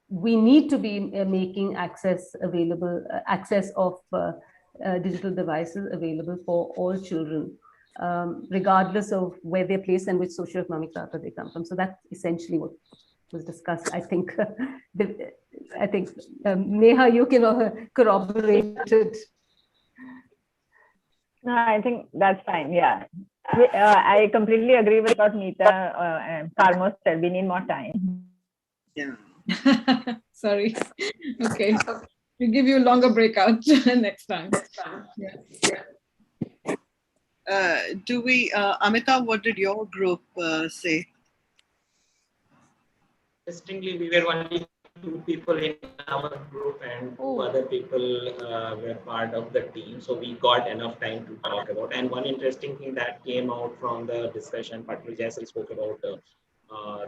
S2: we need to be making access of digital devices available for all children, regardless of where they're placed and which socioeconomic strata they come from. So that's essentially what was discussed. I think, Neha, you can corroborate it.
S6: No, I think that's fine. Yeah. I completely agree with what Meeta and Karmo said. We need more time.
S1: Yeah.
S5: Sorry. Okay. We'll give you a longer breakout next time. Yeah.
S1: Do we, Amita, what did your group say?
S4: Interestingly, we were only 2 people in our group and 2 other people were part of the team. So we got enough time to talk about. And one interesting thing that came out from the discussion, Patrick Jaisal spoke about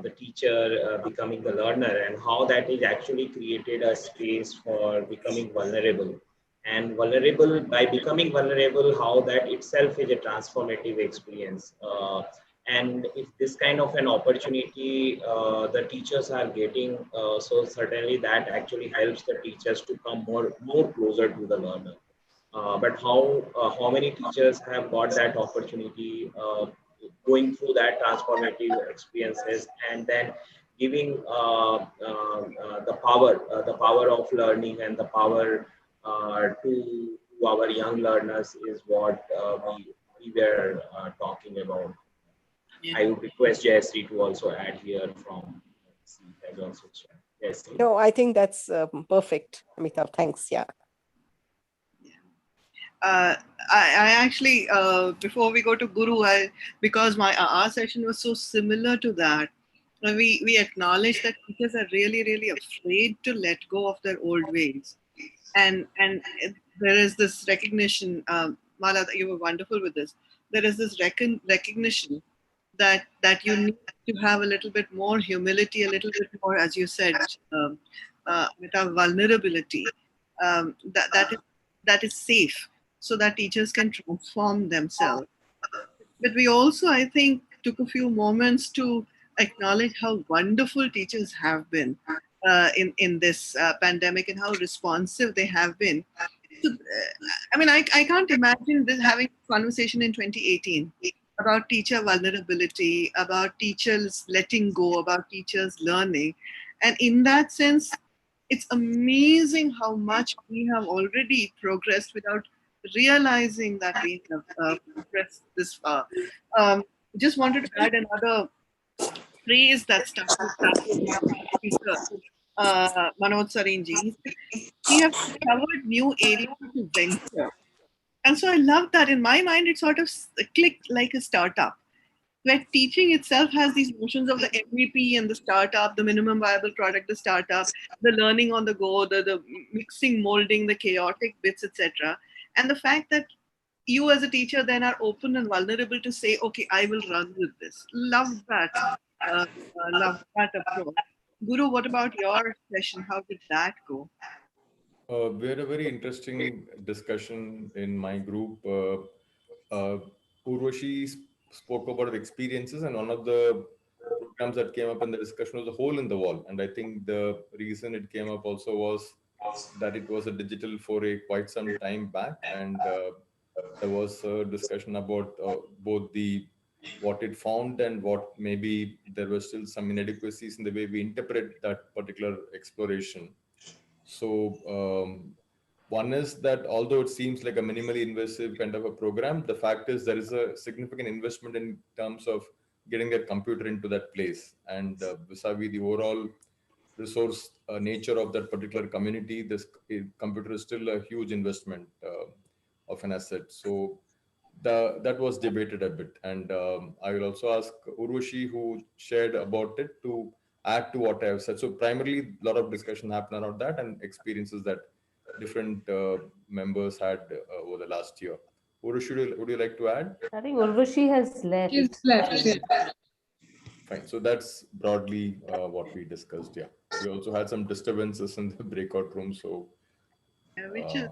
S4: the teacher becoming the learner and how that is actually created a space for becoming vulnerable. And by becoming vulnerable, how that itself is a transformative experience. And if this kind of an opportunity the teachers are getting, so certainly that actually helps the teachers to come more closer to the learner. But how many teachers have got that opportunity going through that transformative experiences and then giving the power of learning and the power to our young learners is what we were talking about. Yeah. I would request Jayasree to also add here from as also. Jayasree.
S7: No, I think that's perfect, Amitabh. Thanks. Yeah.
S1: I actually, before we go to Guru, because our session was so similar to that, we acknowledge that teachers are really, really afraid to let go of their old ways. And there is this recognition, Mala, you were wonderful with this. There is this recognition that you need to have a little bit more humility, a little bit more, as you said, with our vulnerability, that is safe, so that teachers can transform themselves. But we also, I think, took a few moments to acknowledge how wonderful teachers have been in this pandemic and how responsive they have been. So, I mean, I can't imagine this having a conversation in 2018 about teacher vulnerability, about teachers letting go, about teachers learning. And in that sense, it's amazing how much we have already progressed without realizing that we have progressed this far. Just wanted to add another phrase that stuck with speaker, Manoj Sarinji. He has discovered new areas to venture. And so I love that. In my mind, it sort of clicked like a startup. where teaching itself has these notions of the MVP and the startup, the minimum viable product, the startup, the learning on the go, the mixing, molding, the chaotic bits, etc. And the fact that you as a teacher then are open and vulnerable to say, okay, I will run with this. Love that approach. Guru, what about your session? How did that go?
S3: We had a very interesting discussion in my group. Urvashi spoke about the experiences, and one of the programs that came up in the discussion was the hole in the wall. And I think the reason it came up also was that it was a digital foray quite some time back, and there was a discussion about both the what it found and what maybe there were still some inadequacies in the way we interpret that particular exploration. So one is that although it seems like a minimally invasive kind of a program, the fact is there is a significant investment in terms of getting that computer into that place. And vis-a-vis the overall resource nature of that particular community, this computer is still a huge investment of an asset. So that was debated a bit. And I will also ask Urvashi, who shared about it, to add to what I have said. So primarily, a lot of discussion happened around that and experiences that different members had over the last year. Urvashi, would you like to add?
S2: I think Urvashi has left.
S5: She's left. Yeah.
S3: Fine. So that's broadly what we discussed. Yeah. We also had some disturbances in the breakout room. So,
S1: Which is,
S3: yeah.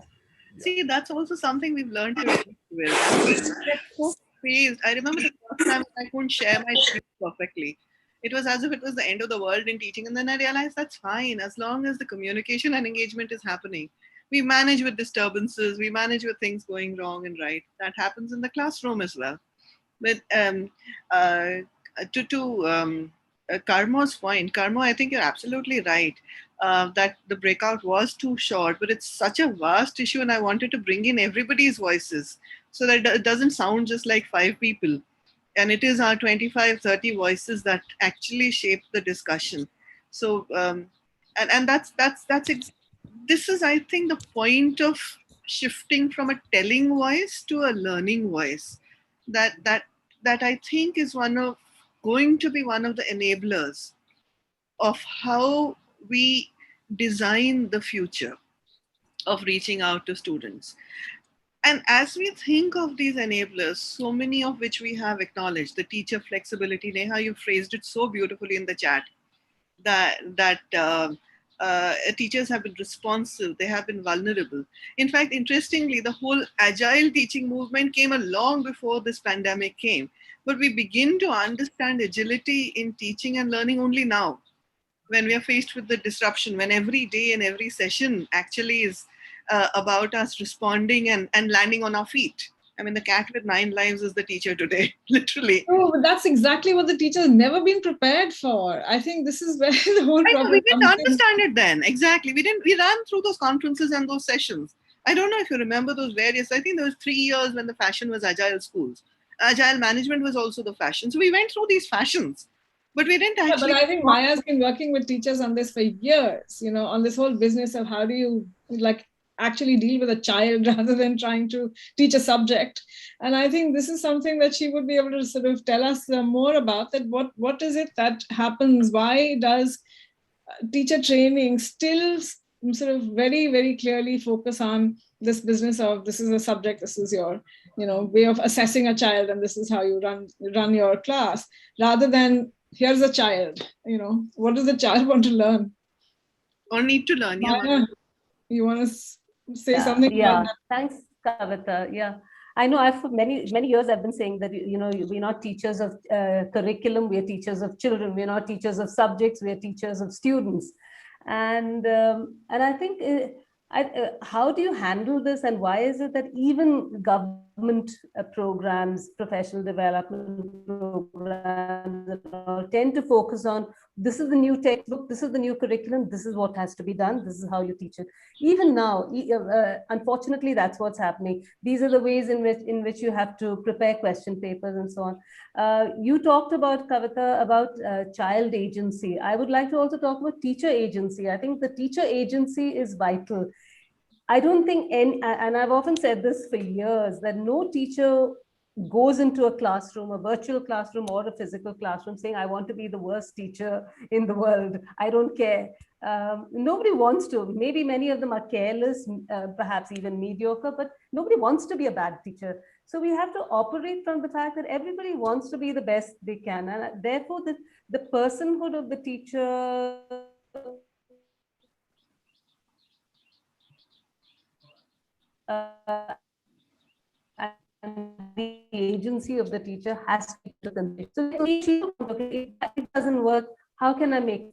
S1: see, that's also something we've learned to live with. I get so phased. I remember the first time I couldn't share my screen perfectly. It was as if it was the end of the world in teaching. And then I realized that's fine as long as the communication and engagement is happening. We manage with disturbances, we manage with things going wrong and right. That happens in the classroom as well. But uh, to Karmo's point, Karmo, I think you're absolutely right that the breakout was too short, but it's such a vast issue, and I wanted to bring in everybody's voices so that it doesn't sound just like five people. And it is our 25, 30 voices that actually shape the discussion. So, and this is, I think, the point of shifting from a telling voice to a learning voice. That I think is going to be one of the enablers of how we design the future of reaching out to students. And as we think of these enablers, so many of which we have acknowledged, the teacher flexibility, Neha, you phrased it so beautifully in the chat, that teachers have been responsive, they have been vulnerable. In fact, interestingly, the whole agile teaching movement came along before this pandemic came. But we begin to understand agility in teaching and learning only now, when we are faced with the disruption, when every day and every session actually is about us responding and landing on our feet. I mean, the cat with 9 lives is the teacher today, literally.
S5: Oh, but that's exactly what the teacher's never been prepared for. I think this is where the whole problem
S1: we didn't
S5: comes
S1: understand it then. Exactly. We ran through those conferences and those sessions. I don't know if you remember those various, I think there was 3 years when the fashion was agile schools. Agile management was also the fashion. So we went through these fashions, but we didn't actually.
S5: But I think Maya's been working with teachers on this for years, on this whole business of how do you actually deal with a child rather than trying to teach a subject. And I think this is something that she would be able to sort of tell us more about, that what is it that happens? Why does teacher training still sort of very, very clearly focus on this business of this is a subject, this is your way of assessing a child, and this is how you run your class, rather than here's a child, what does the child want to learn
S1: or need to learn?
S5: Maya, you want to say something
S2: about
S5: that?
S2: Thanks, Kavita. Yeah, I know for many years I've been saying that we're not teachers of curriculum, we're teachers of children. We're not teachers of subjects, we're teachers of students. And I think how do you handle this, and why is it that even government programs, professional development programs, tend to focus on this is the new textbook, this is the new curriculum, this is what has to be done, this is how you teach it. Even now, unfortunately, that's what's happening. These are the ways in which you have to prepare question papers and so on. You talked about, Kavita, about child agency. I would like to also talk about teacher agency. I think the teacher agency is vital. I don't think and I've often said this for years, that no teacher goes into a classroom, a virtual classroom or a physical classroom, saying, I want to be the worst teacher in the world. I don't care. Nobody wants to. Maybe many of them are careless, perhaps even mediocre, but nobody wants to be a bad teacher. So we have to operate from the fact that everybody wants to be the best they can. And therefore, the personhood of the teacher and the agency of the teacher has to be to consider. So if it doesn't work, how can I make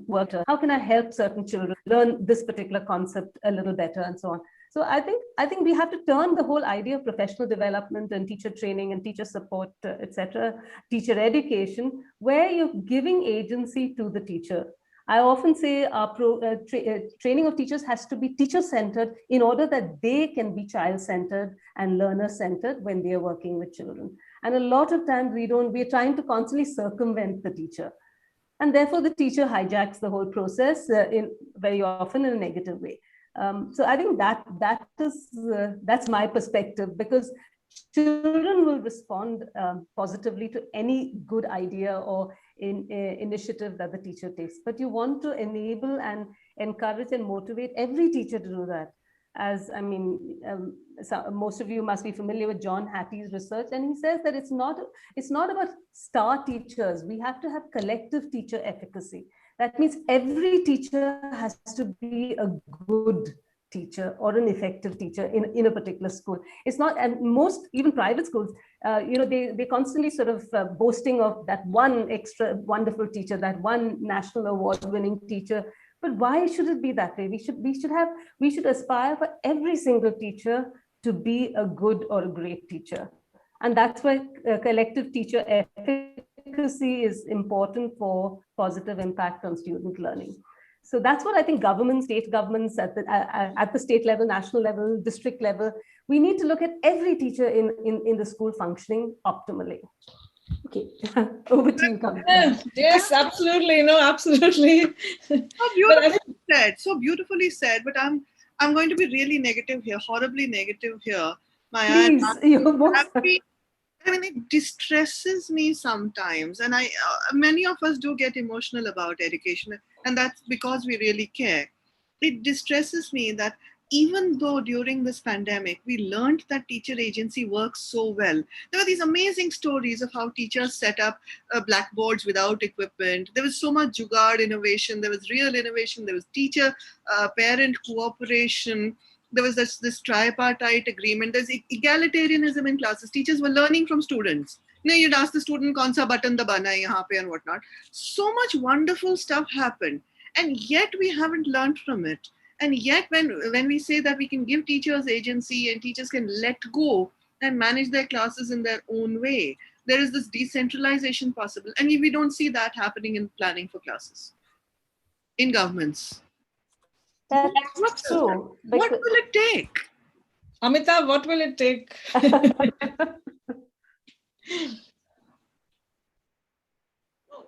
S2: work? How can I help certain children learn this particular concept a little better, and so on? So I think we have to turn the whole idea of professional development and teacher training and teacher support, etc., teacher education, where you're giving agency to the teacher. I often say training of teachers has to be teacher-centered in order that they can be child-centered and learner-centered when they are working with children. And a lot of times we're trying to constantly circumvent the teacher. And therefore the teacher hijacks the whole process very often in a negative way. So I think that's my perspective, because children will respond positively to any good idea or initiative that the teacher takes. But you want to enable and encourage and motivate every teacher to do that. As I mean, most of you must be familiar with John Hattie's research, and he says that it's not about star teachers. We have to have collective teacher efficacy. That means every teacher has to be a good teacher or an effective teacher in a particular school. It's not, and most even private schools, they constantly sort of boasting of that one extra wonderful teacher, that one national award-winning teacher. But why should it be that way? We should aspire for every single teacher to be a good or a great teacher, and that's why collective teacher efficacy is important for positive impact on student learning. So that's what I think governments, state governments at the state level, national level, district level, we need to look at every teacher in the school functioning optimally. Okay, over to you, Kavita.
S5: Yes, absolutely. No, absolutely.
S1: So beautifully said. So beautifully said. But I'm going to be really negative here, horribly negative here. Maya,
S2: Please,
S1: I mean, it distresses me sometimes, and many of us do get emotional about education, and that's because we really care. It distresses me that even though during this pandemic we learned that teacher agency works so well, there were these amazing stories of how teachers set up blackboards without equipment. There was so much jugaad innovation. There was real innovation. There was teacher parent cooperation. There was this tripartite agreement. There's egalitarianism in classes. Teachers were learning from students. You'd ask the student, "Kaun sa button dabana hai yahan pe," and whatnot. So much wonderful stuff happened, and yet we haven't learned from it. And yet, when we say that we can give teachers agency and teachers can let go and manage their classes in their own way, there is this decentralization possible, and we don't see that happening in planning for classes in governments.
S2: That's true.
S1: What will it take?
S5: Amita, what will it take?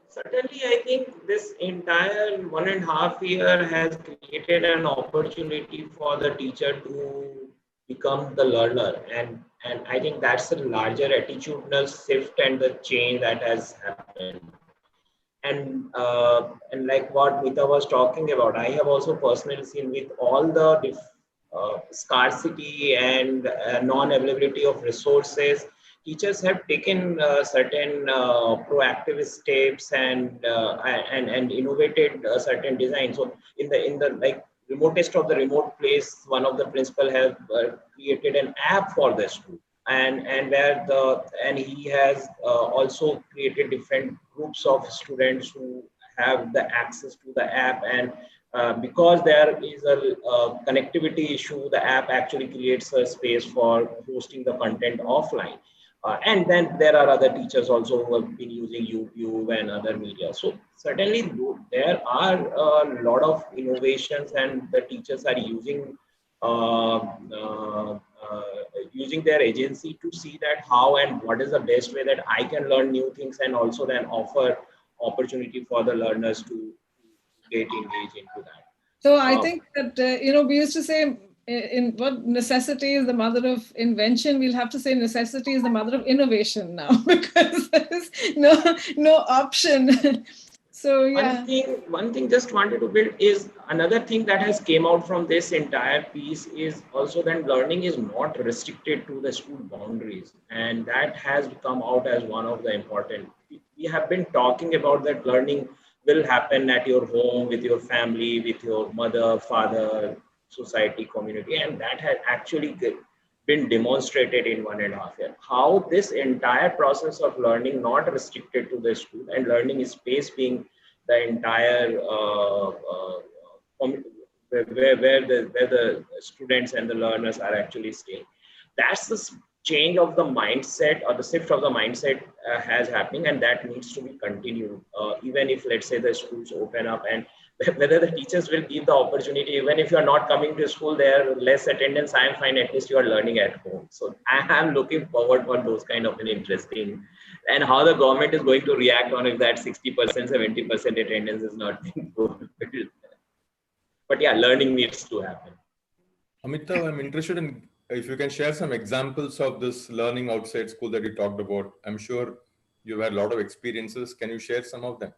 S4: Certainly, I think this entire 1.5 years has created an opportunity for the teacher to become the learner. And I think that's a larger attitudinal shift and the change that has happened. And like what Mita was talking about, I have also personally seen with all the scarcity and non-availability of resources, teachers have taken certain proactive steps and innovated certain design. So in the like remotest of the remote place, one of the principal have created an app for the student. And he has also created different groups of students who have the access to the app, and because there is a connectivity issue, the app actually creates a space for hosting the content offline. And then there are other teachers also who have been using YouTube and other media. So certainly there are a lot of innovations, and the teachers are using using their agency to see that how and what is the best way that I can learn new things, and also then offer opportunity for the learners to get engaged into that.
S5: So I think that, we used to say in what necessity is the mother of invention, we'll have to say necessity is the mother of innovation now, because there's no option. So yeah.
S4: One thing just wanted to build is another thing that has came out from this entire piece is also that learning is not restricted to the school boundaries, and that has come out as one of the important. We have been talking about that learning will happen at your home, with your family, with your mother, father, society, community, and that has actually been demonstrated in 1.5 years. How this entire process of learning not restricted to the school and learning space being the entire where the students and the learners are actually staying. That's the change of the mindset, or the shift of the mindset has happening, and that needs to be continued. Even if, let's say, the schools open up, and whether the teachers will give the opportunity, even if you are not coming to school, there are less attendance, I am fine, at least you are learning at home. So I am looking forward for those kind of an interesting, and how the government is going to react on if that 60%, 70% attendance is not being fulfilled. But yeah, learning needs to happen.
S3: Amita, I'm interested in if you can share some examples of this learning outside school that you talked about. I'm sure you've had a lot of experiences. Can you share some of them?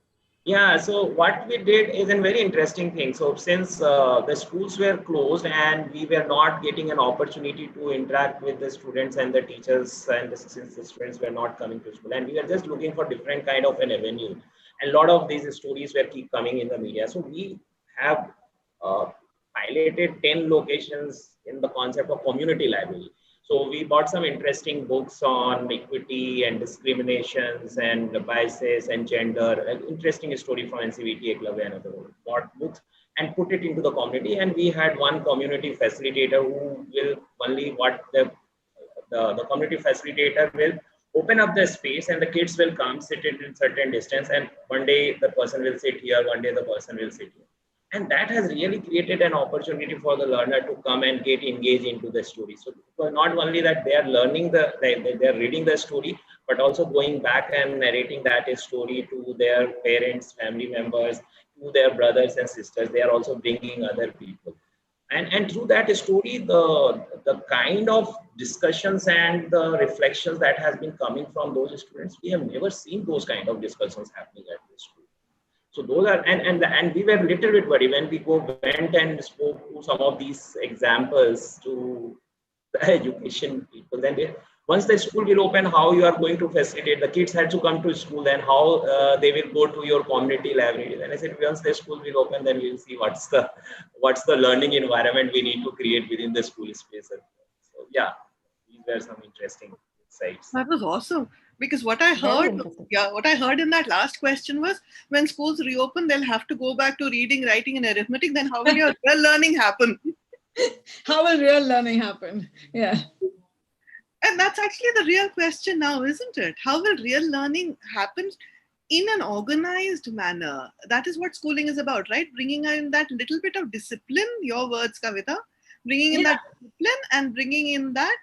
S4: Yeah, so what we did is a very interesting thing. So since the schools were closed and we were not getting an opportunity to interact with the students and the teachers, and since the students were not coming to school, and we were just looking for different kind of an avenue. And a lot of these stories were keep coming in the media. So we have highlighted 10 locations in the concept of community library. So we bought some interesting books on equity and discriminations and biases and gender, an interesting story from NCVT, Eklavya, and other bought books and put it into the community. And we had one community facilitator who will only the community facilitator will open up the space, and the kids will come sit in certain distance. And one day the person will sit here, one day the person will sit here. And that has really created an opportunity for the learner to come and get engaged into the story. So not only that they are learning they are reading the story, but also going back and narrating that story to their parents, family members, to their brothers and sisters. They are also bringing other people. And through that story, the kind of discussions and the reflections that has been coming from those students, we have never seen those kind of discussions happening at this school. So those are, and we were a little bit worried when we went and spoke to some of these examples to the education people. Then once the school will open, how you are going to facilitate? The kids had to come to school, then how they will go to your community library. Then I said, once the school will open, then we'll see what's the learning environment we need to create within the school space. So yeah, these were some interesting insights.
S1: That was awesome. Because what I heard in that last question was, when schools reopen, they'll have to go back to reading, writing, and arithmetic. Then how will your real learning happen?
S5: How will real learning happen? Yeah.
S1: And that's actually the real question now, isn't it? How will real learning happen in an organized manner? That is what schooling is about, right? Bringing in that little bit of discipline, your words, Kavita, bringing in that discipline and bringing in that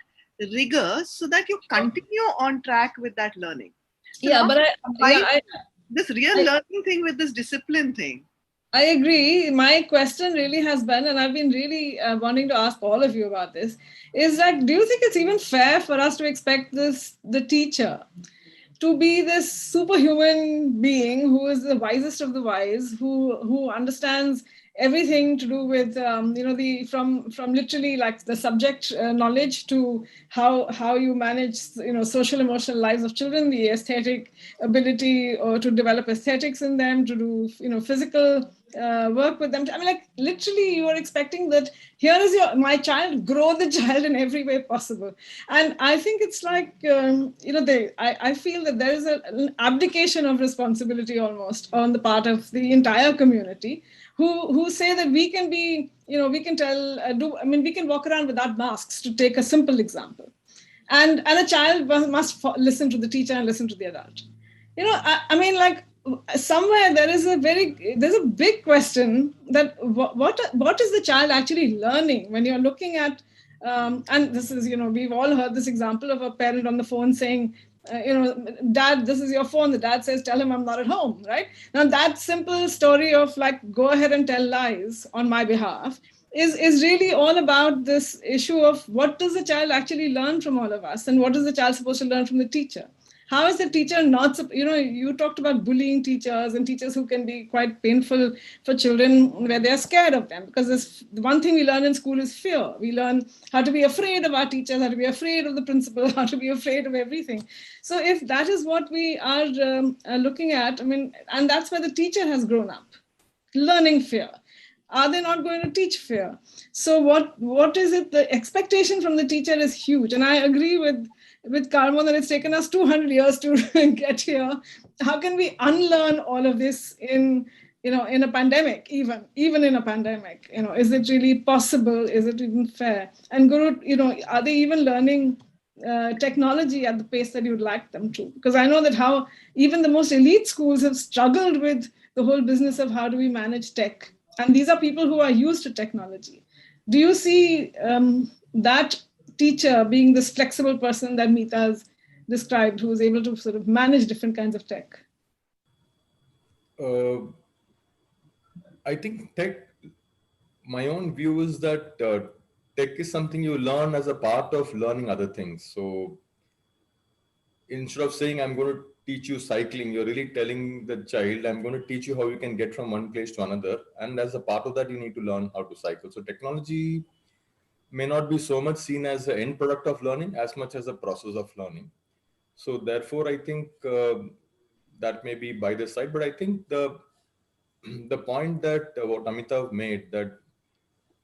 S1: rigor so that you continue on track with that learning. So
S5: yeah, but
S1: this real learning thing with this discipline thing.
S5: I agree. My question really has been, and I've been really wanting to ask all of you about this, is like, do you think it's even fair for us to expect the teacher to be this superhuman being who is the wisest of the wise, who understands everything to do with from literally like the subject knowledge to how you manage social emotional lives of children, the aesthetic ability or to develop aesthetics in them, to do physical work with them. I mean, like literally you are expecting that here is my child, grow the child in every way possible. And I think it's like I feel that there is an abdication of responsibility almost on the part of the entire community, who say that we can be, we can we can walk around without masks, to take a simple example. And a child must listen to the teacher and listen to the adult. I mean, like somewhere there's a big question that what is the child actually learning when you're looking at, and this is, we've all heard this example of a parent on the phone saying, Dad, this is your phone. The dad says, tell him I'm not at home, right? Now that simple story of like, go ahead and tell lies on my behalf is really all about this issue of what does the child actually learn from all of us, and what is the child supposed to learn from the teacher? How is the teacher not, you talked about bullying teachers and teachers who can be quite painful for children where they're scared of them, because the one thing we learn in school is fear. We learn how to be afraid of our teachers, how to be afraid of the principal, how to be afraid of everything. So if that is what we are looking at, I mean, and that's where the teacher has grown up, learning fear. Are they not going to teach fear? So what is it? The expectation from the teacher is huge. And I agree with Carmo that it's taken us 200 years to get here. How can we unlearn all of this in a pandemic, even in a pandemic? Is it really possible? Is it even fair? And Guru, are they even learning technology at the pace that you'd like them to? Because I know that how even the most elite schools have struggled with the whole business of how do we manage tech. And these are people who are used to technology. Do you see that teacher being this flexible person that Meeta has described, who is able to sort of manage different kinds of tech?
S3: I think tech, my own view is that tech is something you learn as a part of learning other things. So instead of saying, I'm going to teach you cycling, you're really telling the child, I'm going to teach you how you can get from one place to another. And as a part of that, you need to learn how to cycle. So technology may not be so much seen as the end product of learning as much as a process of learning. So therefore, I think that may be by the side. But I think the point that what Amitav made, that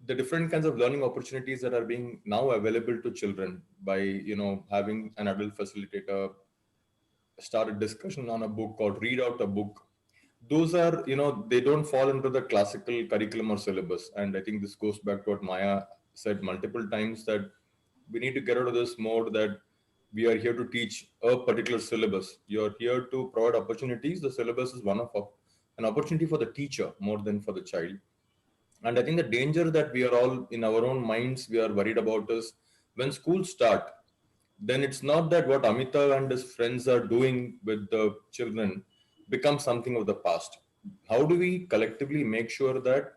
S3: the different kinds of learning opportunities that are being now available to children by having an adult facilitator start a discussion on a book or read out a book, those are they don't fall into the classical curriculum or syllabus. And I think this goes back to what Maya said multiple times, that we need to get out of this mode that we are here to teach a particular syllabus. You're here to provide opportunities. The syllabus is one of an opportunity for the teacher more than for the child. And I think the danger that we are all in our own minds, we are worried about is when schools start, then it's not that what Amitav and his friends are doing with the children becomes something of the past. How do we collectively make sure that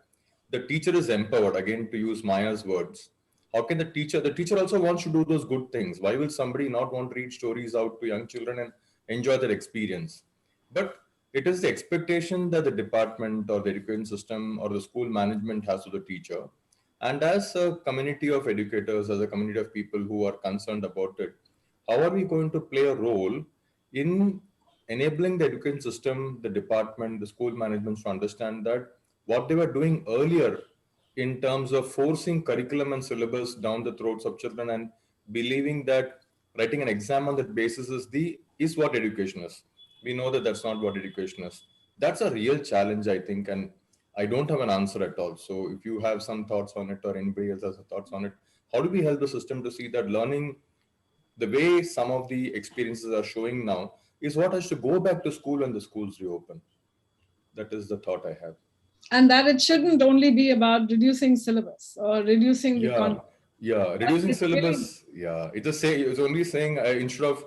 S3: the teacher is empowered, again, to use Maya's words? How can the teacher also wants to do those good things. Why will somebody not want to read stories out to young children and enjoy their experience? But it is the expectation that the department or the education system or the school management has to the teacher. And as a community of educators, as a community of people who are concerned about it, how are we going to play a role in enabling the education system, the department, the school management to understand that what they were doing earlier in terms of forcing curriculum and syllabus down the throats of children and believing that writing an exam on that basis is what education is. We know that that's not what education is. That's a real challenge, I think, and I don't have an answer at all. So if you have some thoughts on it or anybody else has thoughts on it, how do we help the system to see that learning, the way some of the experiences are showing now, is what has to go back to school when the schools reopen? That is the thought I have.
S5: And that it shouldn't only be about reducing syllabus or reducing the content.
S3: Yeah, reducing syllabus. Yeah, it's only saying instead of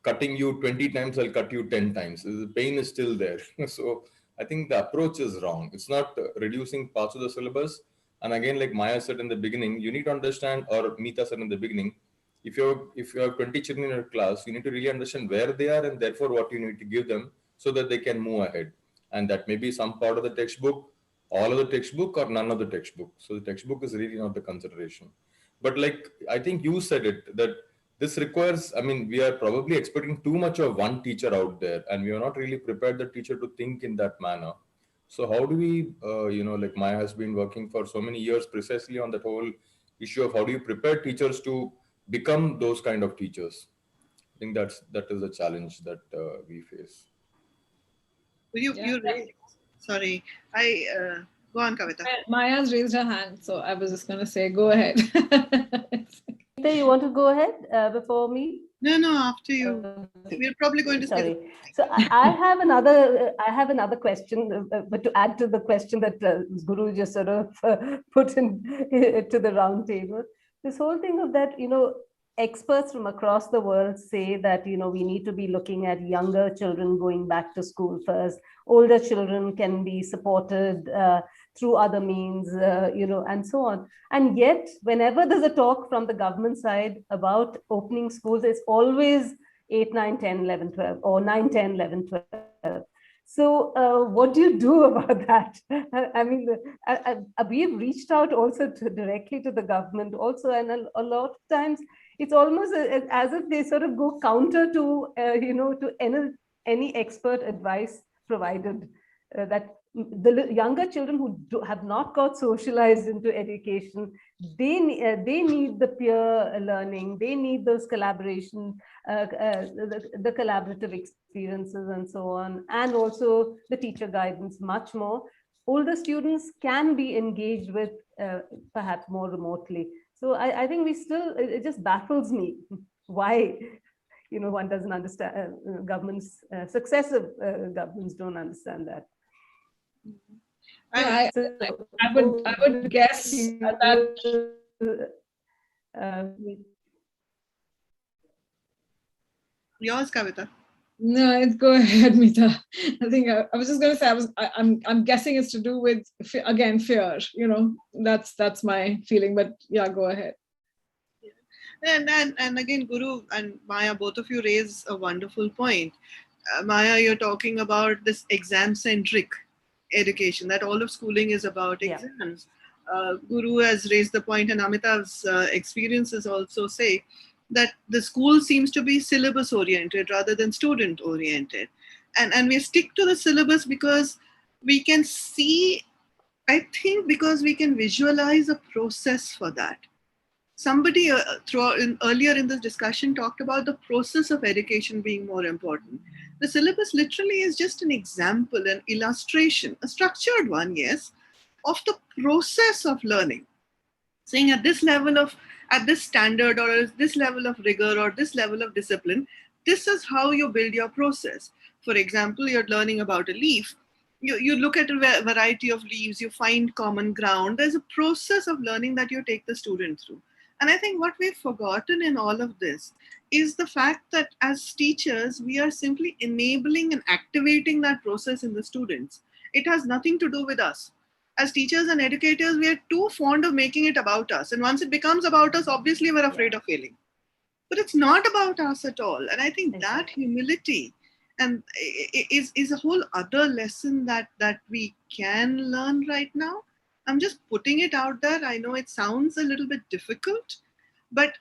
S3: cutting you 20 times, I'll cut you 10 times. The pain is still there. So I think the approach is wrong. It's not reducing parts of the syllabus. And again, like Maya said in the beginning, you need to understand, or Meeta said in the beginning, if you have 20 children in your class, you need to really understand where they are and therefore what you need to give them so that they can move ahead. And that may be some part of the textbook, all of the textbook, or none of the textbook. So the textbook is really not the consideration. But like I think you said it, that this requires, I mean, we are probably expecting too much of one teacher out there, and we are not really prepared the teacher to think in that manner. So how do we, like Maya has been working for so many years precisely on that whole issue of how do you prepare teachers to become those kind of teachers? I think that is a challenge that we face.
S1: You raised, sorry, go on, Kavita.
S5: Maya's raised her hand, so I was just going to say, go ahead.
S2: You want to go ahead before me?
S1: No, after you. We're probably going to
S2: Sorry. So I have another question, but to add to the question that Guru just sort of put in to the round table. This whole thing of that, experts from across the world say that, we need to be looking at younger children going back to school first. Older children can be supported through other means, and so on. And yet, whenever there's a talk from the government side about opening schools, it's always 8, 9, 10, 11, 12, or 9, 10, 11, 12. So what do you do about that? I mean, we've reached out also directly to the government also, and a lot of times it's almost as if they sort of go counter to, to any expert advice provided, that the younger children who have not got socialized into education, they need the peer learning, they need those collaboration, the collaborative experiences and so on, and also the teacher guidance much more. Older students can be engaged with perhaps more remotely. So I think it just baffles me why, one doesn't understand, governments, successive governments don't understand that.
S5: I would guess that.
S1: Yours, Kavita.
S5: No, go ahead, Meeta. I think I was just going to say I'm guessing it's to do with again fear. That's my feeling. But yeah, go ahead.
S1: And again, Guru and Maya, both of you raise a wonderful point. Maya, you're talking about this exam-centric education, that all of schooling is about exams. Guru has raised the point, and Amitabh's experiences also say that the school seems to be syllabus oriented rather than student oriented. And we stick to the syllabus because we can see, I think, because we can visualize a process for that. Somebody earlier in this discussion talked about the process of education being more important. The syllabus literally is just an example, an illustration, a structured one, yes, of the process of learning. Saying at this standard, or at this level of rigor, or this level of discipline, this is how you build your process. For example, you're learning about a leaf. You look at a variety of leaves, you find common ground. There's a process of learning that you take the student through. And I think what we've forgotten in all of this is the fact that as teachers, we are simply enabling and activating that process in the students. It has nothing to do with us. As teachers and educators, we are too fond of making it about us. And once it becomes about us, obviously we're afraid of failing. But it's not about us at all. And I think that humility and is a whole other lesson that we can learn right now. I'm just putting it out there. I know it sounds a little bit difficult, but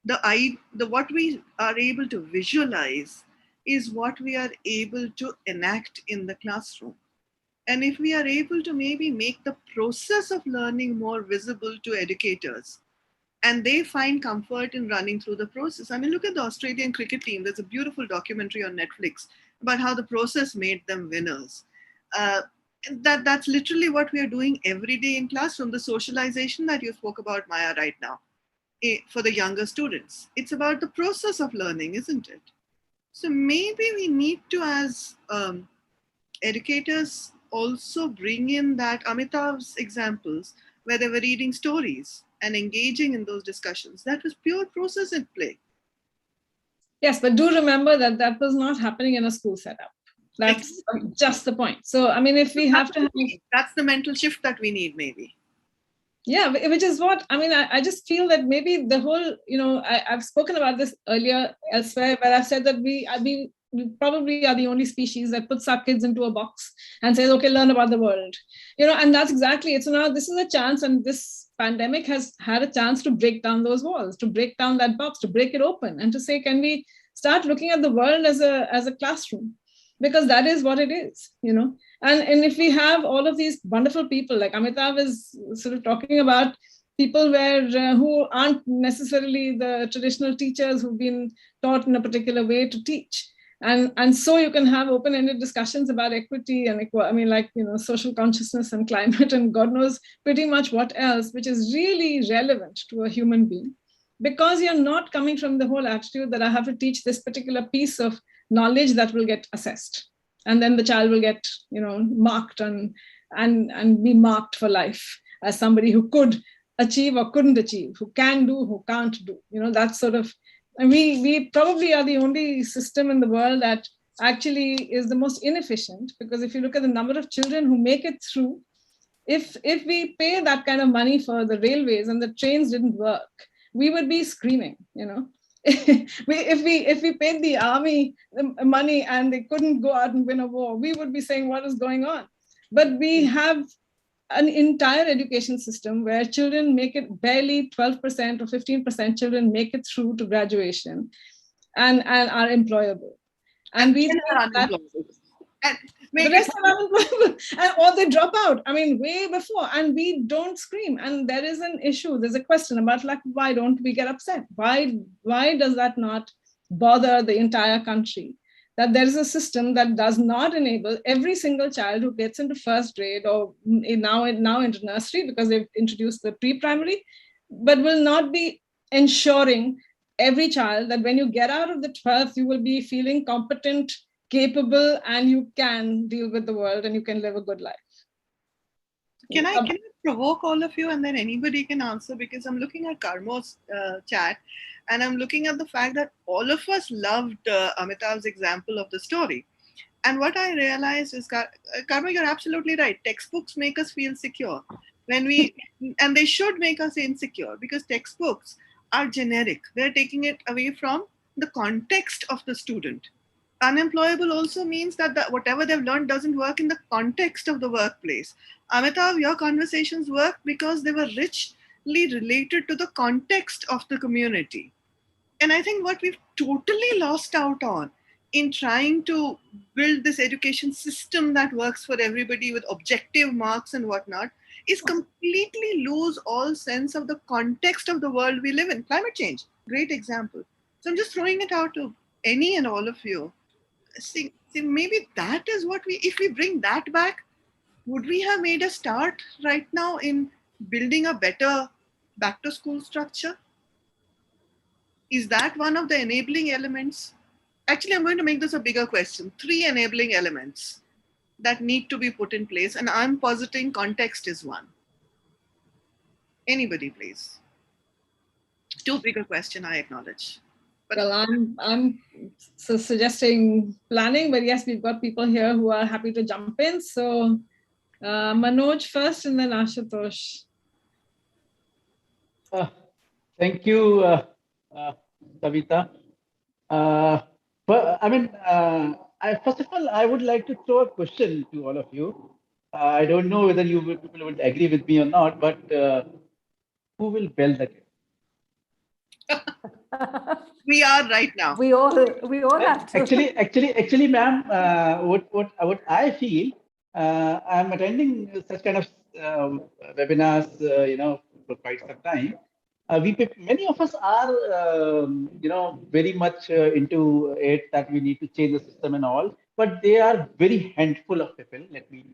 S1: what we are able to visualize is what we are able to enact in the classroom. And if we are able to maybe make the process of learning more visible to educators, and they find comfort in running through the process. I mean, look at the Australian cricket team. There's a beautiful documentary on Netflix about how the process made them winners. That's literally what we are doing every day in classroom, the socialization that you spoke about, Maya, right now, for the younger students. It's about the process of learning, isn't it? So maybe we need to, as educators, also bring in that Amitabh's examples where they were reading stories and engaging in those discussions. That was pure process at play.
S5: Yes, but do remember that was not happening in a school setup. That's just the point. So, I mean, if we have to...
S1: That's the mental shift that we need, maybe.
S5: Yeah, which is what, I mean, I just feel that maybe the whole, I've spoken about this earlier elsewhere, where I've said that we probably are the only species that puts our kids into a box and says, okay, learn about the world. And that's exactly it. So now this is a chance, and this pandemic has had a chance to break down those walls, to break down that box, to break it open, and to say, can we start looking at the world as a classroom? Because that is what it is, And if we have all of these wonderful people, like Amitabh is sort of talking about, people who aren't necessarily the traditional teachers who've been taught in a particular way to teach. And so you can have open-ended discussions about equity and social consciousness and climate and God knows pretty much what else, which is really relevant to a human being. Because you're not coming from the whole attitude that I have to teach this particular piece of knowledge that will get assessed. And then the child will get, marked and be marked for life as somebody who could achieve or couldn't achieve, who can do, who can't do. That's sort of, and we probably are the only system in the world that actually is the most inefficient, because if you look at the number of children who make it through, if we pay that kind of money for the railways and the trains didn't work, we would be screaming. If we paid the army the money and they couldn't go out and win a war, we would be saying, what is going on? But we have an entire education system where children make it, barely 12% or 15% children make it through to graduation and are employable. And we think that the rest are unemployable, or they drop out. I mean, way before, and we don't scream. And there is an issue. There's a question about, like, why don't we get upset? Why does that not bother the entire country? That there is a system that does not enable every single child who gets into first grade, or now into nursery, because they've introduced the pre-primary, but will not be ensuring every child that when you get out of the 12th, you will be feeling competent, capable, and you can deal with the world and you can live a good life.
S1: Can I provoke all of you, and then anybody can answer, because I'm looking at Karmo's chat and I'm looking at the fact that all of us loved Amitabh's example of the story. And what I realized is, Karma, you're absolutely right. Textbooks make us feel secure and they should make us insecure, because textbooks are generic. They're taking it away from the context of the student. Unemployable also means that whatever they've learned doesn't work in the context of the workplace. Amitabh, your conversations worked because they were richly related to the context of the community. And I think what we've totally lost out on in trying to build this education system that works for everybody with objective marks and whatnot is completely lose all sense of the context of the world we live in. Climate change, great example. So I'm just throwing it out to any and all of you. See, maybe that is what if we bring that back, would we have made a start right now in building a better back to school structure? Is that one of the enabling elements? Actually, I'm going to make this a bigger question. 3 enabling elements that need to be put in place, and I'm positing context is one. Anybody, please. Too big a question, I acknowledge.
S5: But well, I'm suggesting planning, but yes, we've got people here who are happy to jump in. So Manoj first, and then Ashutosh.
S8: Thank you, Kavita. But I mean, first of all, I would like to throw a question to all of you. I don't know whether people would agree with me or not, but who will bell the cake?
S1: We are right now.
S2: We all have to.
S8: Actually, ma'am, what I feel, I'm attending such kind of webinars, for quite some time. Many of us are, very much into it, that we need to change the system and all, but they are very handful of people. Let me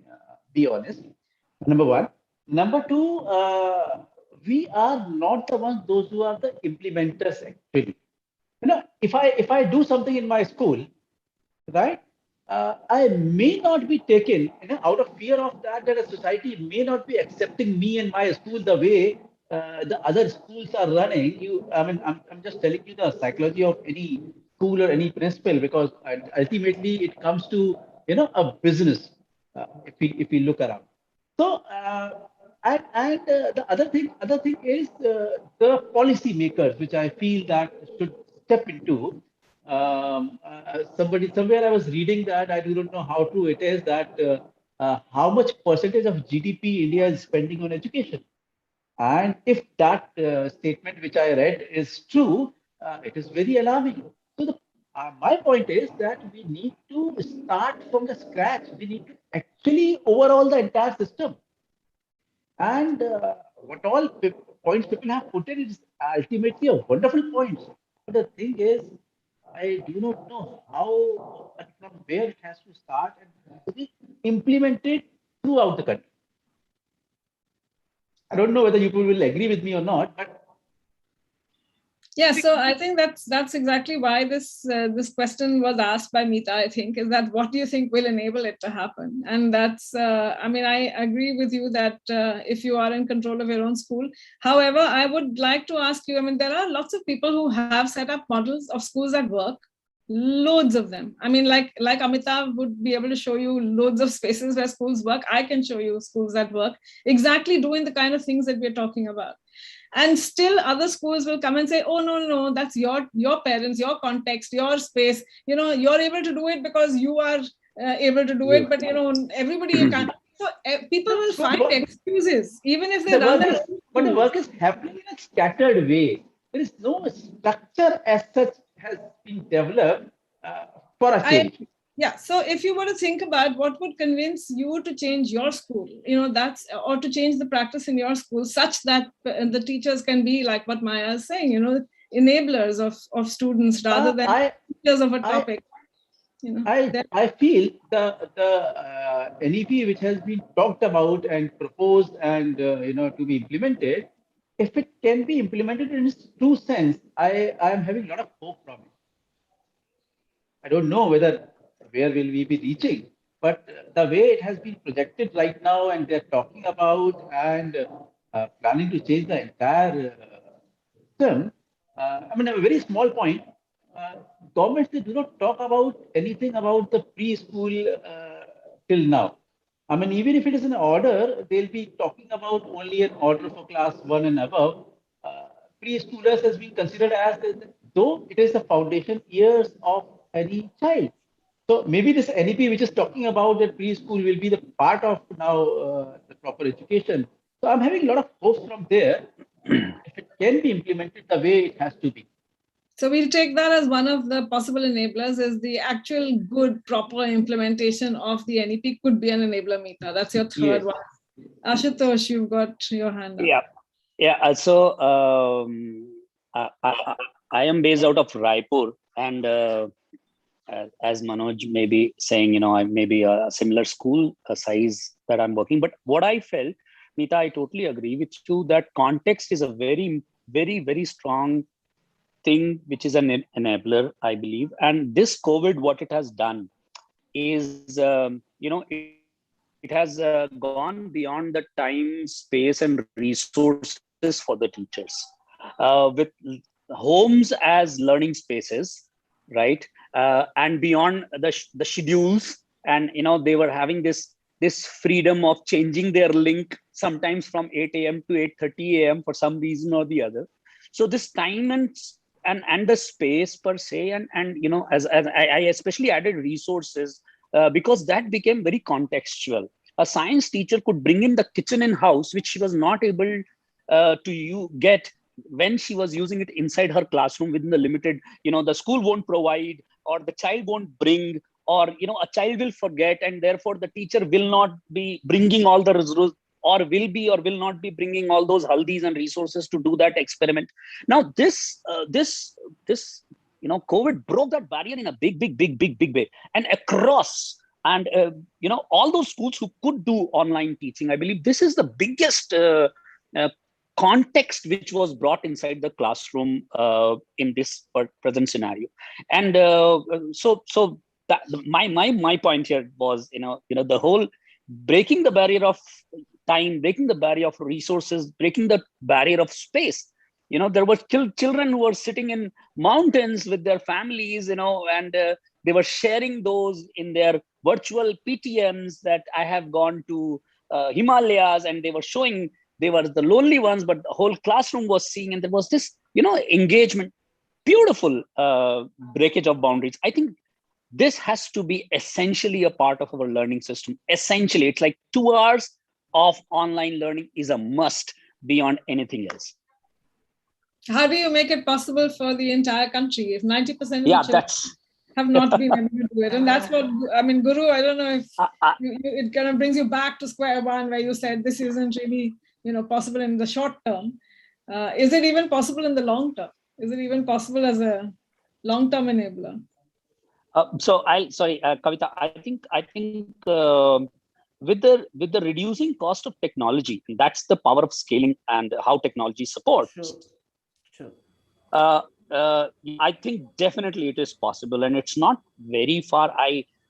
S8: be honest. Number one. Number two, we are not the ones, those who are the implementers actually. If I do something in my school, right, I may not be taken, out of fear of that a society may not be accepting me and my school the way the other schools are running. I'm just telling you the psychology of any school or any principal, because ultimately it comes to a business. If we look around, so the other thing is the policy makers, which I feel that should step into. Somewhere I was reading that, I do not know how true it is, that how much percentage of GDP India is spending on education. And if that statement which I read is true, it is very alarming. So my point is that we need to start from the scratch. We need to actually overhaul the entire system. And what all points people have put in is ultimately a wonderful point. But the thing is, I do not know how and from where it has to start and to be implemented throughout the country. I don't know whether you people will agree with me or not, but
S5: Yeah, so I think that's exactly why this question was asked by Meeta. I think is that what do you think will enable it to happen? And that's I mean, I agree with you that if you are in control of your own school. However, I would like to ask you. I mean, there are lots of people who have set up models of schools that work. Loads of them. I mean, like Amitav would be able to show you loads of spaces where schools work. I can show you schools that work exactly doing the kind of things that we're talking about. And still other schools will come and say, oh, no, that's your parents, your context, your space. You're able to do it because you are able to do it, but everybody you can't. So people will find excuses, even if they run their own.
S8: But the work is happening in a scattered way. There is no structure as such has been developed for a change.
S5: Yeah. So if you were to think about what would convince you to change your school, or to change the practice in your school such that the teachers can be like what Maya is saying, enablers of students rather than teachers of a topic.
S8: I feel the NEP which has been talked about and proposed and to be implemented, if it can be implemented in its true sense, I am having a lot of hope from it. I don't know where will we be reaching, but the way it has been projected right now, and they're talking about and planning to change the entire system. I mean, a very small point. Governments, they do not talk about anything about the preschool till now. I mean, even if it is an order, they'll be talking about only an order for class 1 and above. Preschoolers has been considered as though it is the foundation years of any child. So maybe this NEP, which is talking about that preschool will be the part of now the proper education. So I'm having a lot of hopes from there. If it can be implemented the way it has to be.
S5: So we'll take that as one of the possible enablers, is the actual good, proper implementation of the NEP could be an enabler, Meeta. That's your third one. Ashutosh, you've got your hand up.
S9: Yeah. So I am based out of Raipur, and as Manoj may be saying, I may be a similar school size that I'm working. But what I felt, Meeta, I totally agree with you that context is a very, very, very strong thing, which is an enabler, I believe. And this COVID, what it has done is, it has gone beyond the time, space, and resources for the teachers. With homes as learning spaces, right? And beyond the schedules, and they were having this freedom of changing their link sometimes from 8 a.m. to 8:30 a.m. for some reason or the other. So this time and the space per se, and as I especially added resources because that became very contextual. A science teacher could bring in the kitchen in house, which she was not able to get when she was using it inside her classroom within the limited, the school won't provide, or the child won't bring, or a child will forget, and therefore the teacher will not be bringing all the resources, or will not be bringing all those haldis and resources to do that experiment. Now this COVID broke that barrier in a big way, and across, and all those schools who could do online teaching, I believe this is the biggest context which was brought inside the classroom in this present scenario. And so that my point here was, the whole breaking the barrier of time, breaking the barrier of resources, breaking the barrier of space. There were children who were sitting in mountains with their families, and they were sharing those in their virtual PTMs that I have gone to Himalayas, and they were showing. They were the lonely ones, but the whole classroom was seeing, and there was this, engagement, beautiful breakage of boundaries. I think this has to be essentially a part of our learning system. Essentially, it's like 2 hours of online learning is a must beyond anything else.
S5: How do you make it possible for the entire country if 90% of the children have not been able to do it? And that's what, Guru, I don't know if it kind of brings you back to square one, where you said this isn't really, possible in the short term. Is it even possible in the long term? Is it even possible as a long-term enabler?
S9: Kavita, I think with the reducing cost of technology, that's the power of scaling and how technology supports.
S2: Sure.
S9: I think definitely it is possible, and it's not very far.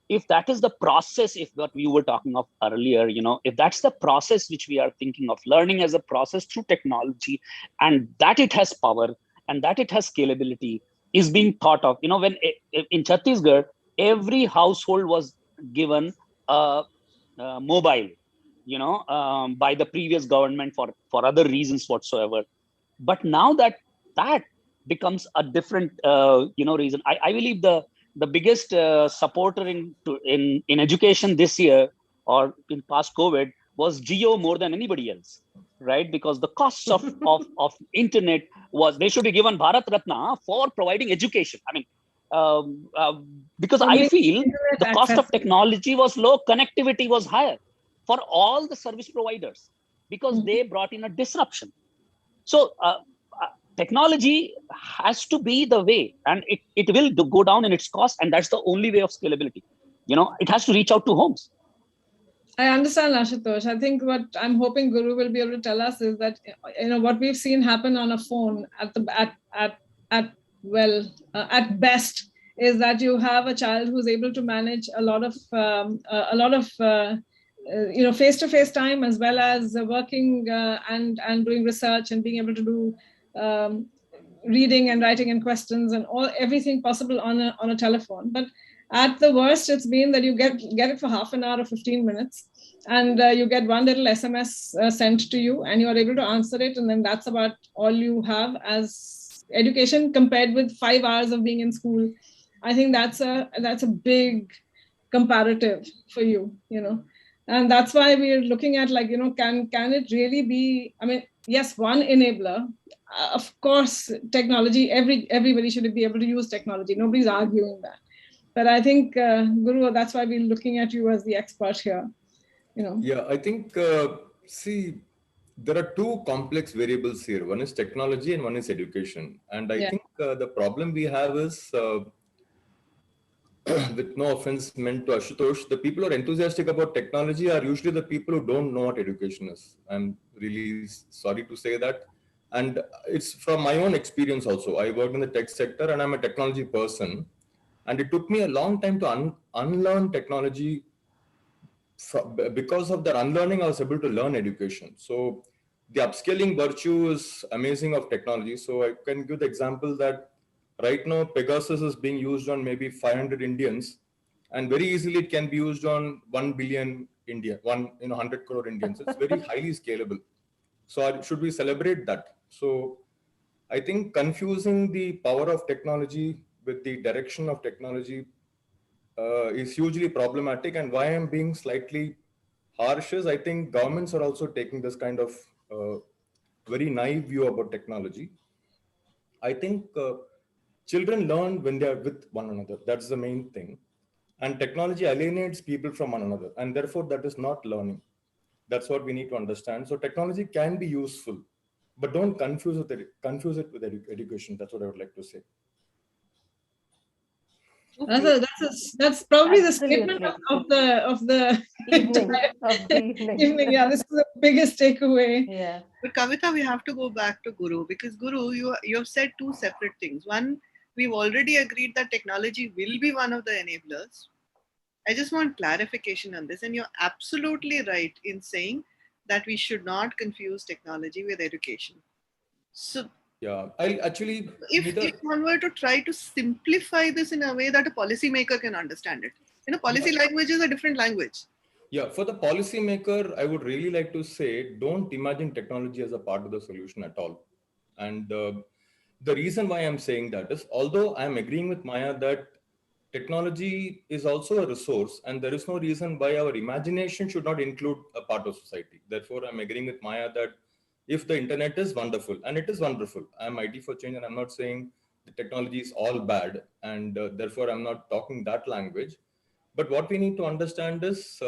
S9: If that is the process, if what we were talking of earlier, if that's the process which we are thinking of, learning as a process through technology, and that it has power and that it has scalability, is being thought of. When in Chhattisgarh, every household was given a mobile, by the previous government for other reasons whatsoever. But now that becomes a different reason. I believe the biggest supporter in education this year or in past COVID was Geo more than anybody else, right? Because the costs of internet they should be given Bharat Ratna for providing education. I mean, because
S5: For
S9: I
S5: me,
S9: feel
S5: internet
S9: the cost of
S5: access.
S9: technology was low, connectivity was higher for all the service providers, because they brought in a disruption. So technology has to be the way, and it will go down in its cost, and that's the only way of scalability. It has to reach out to homes.
S5: I understand, Ashutosh. I think what I'm hoping Guru will be able to tell us is that what we've seen happen on a phone at best is that you have a child who's able to manage a lot of face-to-face time, as well as working and doing research and being able to do reading and writing and questions and everything possible on a telephone. But at the worst, it's been that you get it for half an hour or 15 minutes, and you get one little SMS sent to you, and you are able to answer it, and then that's about all you have as education, compared with 5 hours of being in school. I think that's a big comparative for you, and that's why we're looking at, like, can it really be? I mean, yes, one enabler. Of course, technology. Everybody should be able to use technology. Nobody's arguing that. But I think, Guru, that's why we're looking at you as the expert here.
S3: Yeah, I think, see, there are two complex variables here. One is technology and one is education. And I think the problem we have is, with no offense meant to Ashutosh, the people who are enthusiastic about technology are usually the people who don't know what education is. I'm really sorry to say that. And it's from my own experience also. I worked in the tech sector and I'm a technology person. And it took me a long time to unlearn technology. Because of that unlearning, I was able to learn education. So the upscaling virtue is amazing of technology. So I can give the example that right now Pegasus is being used on maybe 500 Indians, and very easily it can be used on 1 billion India, 100 crore Indians. It's very highly scalable. So should we celebrate that? So I think confusing the power of technology with the direction of technology is hugely problematic. And why I'm being slightly harsh is, I think governments are also taking this kind of very naive view about technology. I think children learn when they are with one another. That's the main thing. And technology alienates people from one another. And therefore, that is not learning. That's what we need to understand. So technology can be useful, but don't confuse it with education. That's what I would like to say.
S5: That's probably the
S2: Absolutely.
S5: statement of the
S2: evening.
S5: Yeah, this is the biggest takeaway.
S2: Yeah.
S1: But Kavita, we have to go back to Guru, because Guru, you have said two separate things. One, we've already agreed that technology will be one of the enablers. I just want clarification on this, and you're absolutely right in saying that we should not confuse technology with education. So
S3: yeah, I'll actually,
S1: if one were to try to simplify this in a way that a policymaker can understand it, policy language is a different language.
S3: Yeah, for the policymaker, I would really like to say, don't imagine technology as a part of the solution at all. And the reason why I'm saying that is, although I'm agreeing with Maya that technology is also a resource, and there is no reason why our imagination should not include a part of society. Therefore, I'm agreeing with Maya that if the internet is wonderful, and it is wonderful, I'm IT for change, and I'm not saying the technology is all bad, and therefore I'm not talking that language. But what we need to understand is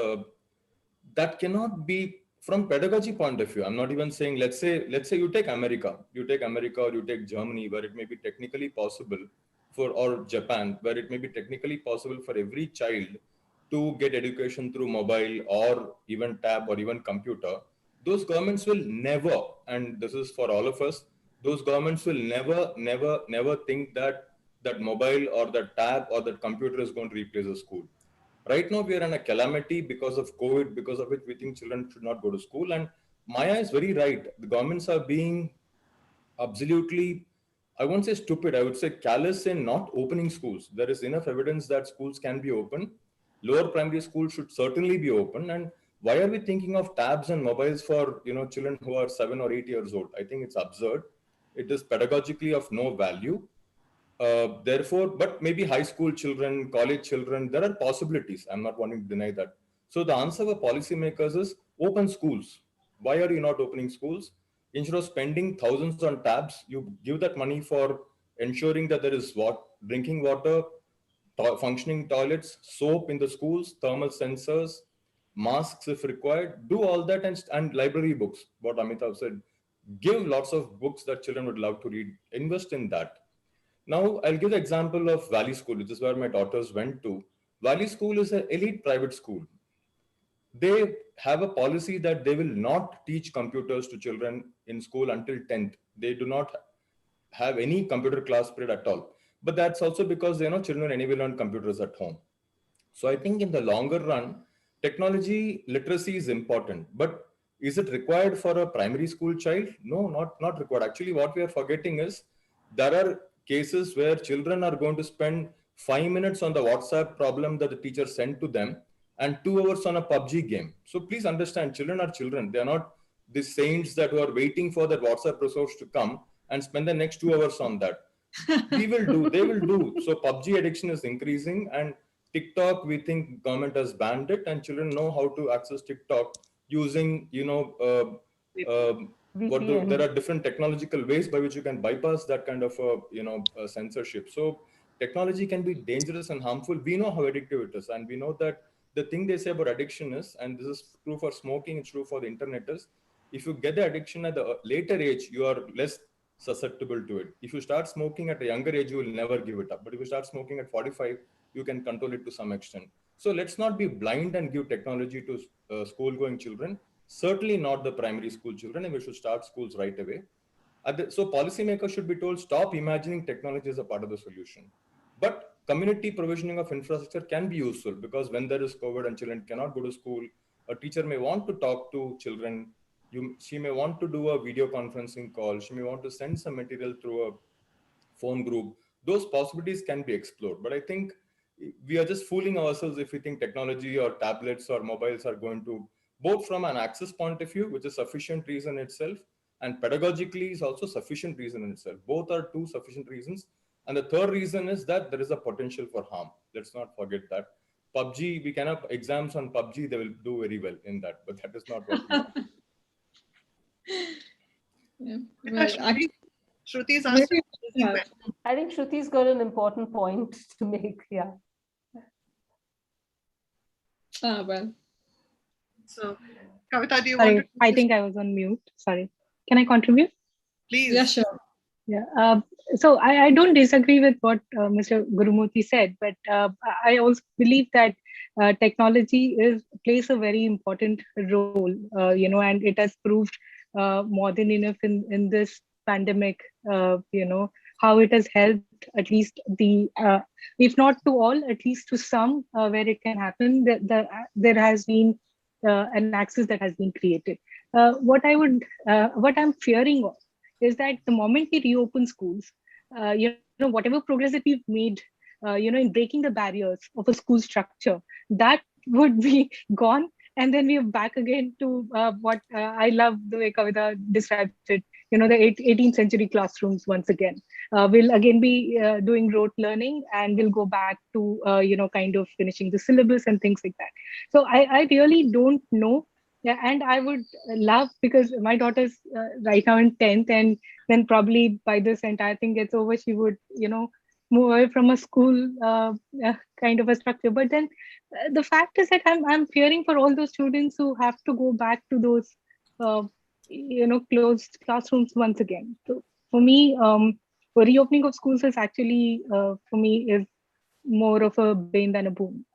S3: that cannot be from pedagogy point of view. I'm not even saying, let's say you take America, or you take Germany, where it may be technically possible or Japan, where it may be technically possible for every child to get education through mobile or even tab or even computer. Those governments will never, and this is for all of us, those governments will never think that that mobile or that tab or that computer is going to replace a school. Right now, we are in a calamity because of COVID, because of which we think children should not go to school. And Maya is very right. The governments are being absolutely, I won't say stupid, I would say callous in not opening schools. There is enough evidence that schools can be open. Lower primary schools should certainly be open. And why are we thinking of tabs and mobiles for children who are 7 or 8 years old? I think it's absurd. It is pedagogically of no value. Therefore, but maybe high school children, college children, there are possibilities. I'm not wanting to deny that. So the answer for policymakers is open schools. Why are you not opening schools? Instead of spending thousands on tabs, you give that money for ensuring that there is drinking water, functioning toilets, soap in the schools, thermal sensors, masks if required. Do all that, and library books, what Amitabh said. Give lots of books that children would love to read. Invest in that. Now, I'll give the example of Valley School, which is where my daughters went to. Valley School is an elite private school. They have a policy that they will not teach computers to children in school until 10th. They do not have any computer class period at all. But that's also because children anyway learn computers at home. So I think in the longer run, technology literacy is important. But is it required for a primary school child? No, not required. Actually, what we are forgetting is there are cases where children are going to spend 5 minutes on the WhatsApp problem that the teacher sent to them and 2 hours on a PUBG game. So please understand, children are children. They are not the saints that who are waiting for that WhatsApp resource to come and spend the next 2 hours on that. They will do. So PUBG addiction is increasing, and TikTok, we think government has banned it, and children know how to access TikTok using, there are different technological ways by which you can bypass that kind of censorship. So technology can be dangerous and harmful. We know how addictive it is, and we know that the thing they say about addiction is, and this is true for smoking, it's true for the internet, is if you get the addiction at the later age, you are less susceptible to it. If you start smoking at a younger age, you will never give it up. But if you start smoking at 45, you can control it to some extent. So let's not be blind and give technology to school-going children. Certainly not the primary school children, and we should start schools right away. So policymakers should be told, stop imagining technology as a part of the solution. But community provisioning of infrastructure can be useful, because when there is COVID and children cannot go to school, a teacher may want to talk to children. She may want to do a video conferencing call. She may want to send some material through a phone group. Those possibilities can be explored. But I think we are just fooling ourselves if we think technology or tablets or mobiles are going to, both from an access point of view, which is sufficient reason itself, and pedagogically is also sufficient reason in itself. Both are two sufficient reasons. And the third reason is that there is a potential for harm. Let's not forget that. PUBG, we cannot exams on PUBG, they will do very well in that, but that is not what we want.
S5: Yeah. Well,
S1: Shruti's answer.
S2: I think Shruti's got an important point to make. Yeah.
S5: Well.
S1: So, Kavita, do you
S10: Sorry,
S1: want to?
S10: I think I was on mute. Sorry. Can I contribute?
S1: Please.
S5: Yeah, sure.
S10: Yeah. So I don't disagree with what Mr. Gurumurthy said, but I also believe that technology plays a very important role, and it has proved more than enough in this pandemic, how it has helped at least if not to all, at least to some, where it can happen, there has been an access that has been created. What I'm fearing of is that the moment we reopen schools, whatever progress that we've made, in breaking the barriers of a school structure, that would be gone. And then we are back again to what I love the way Kavita describes it, the 18th century classrooms once again. We'll again be doing rote learning, and we'll go back to, kind of finishing the syllabus and things like that. So I really don't know. Yeah, and I would love, because my daughter's right now in 10th, and then probably by this entire thing gets over, she would, move away from a school kind of a structure. But then the fact is that I'm fearing for all those students who have to go back to those, closed classrooms once again. So for me, the reopening of schools is actually, for me, is more of a bane than a boon.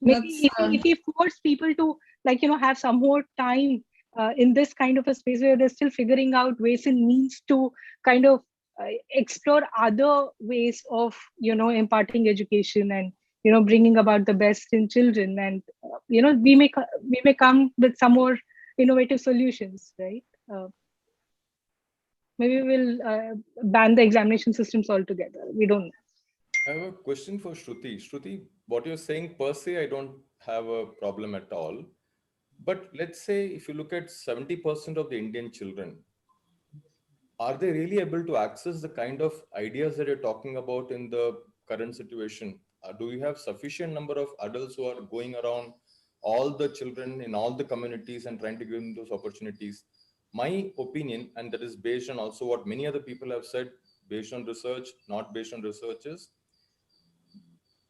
S10: Maybe if we force people to, have some more time in this kind of a space where they're still figuring out ways and means to kind of explore other ways of imparting education and bringing about the best in children, and we may come with some more innovative solutions, right? Maybe we'll ban the examination systems altogether. We don't know.
S3: I have a question for Shruti. Shruti, what you're saying per se, I don't have a problem at all. But let's say if you look at 70% of the Indian children, are they really able to access the kind of ideas that you're talking about in the current situation? Do you have sufficient number of adults who are going around all the children in all the communities and trying to give them those opportunities? My opinion, and that is based on also what many other people have said, based on research, not based on research, is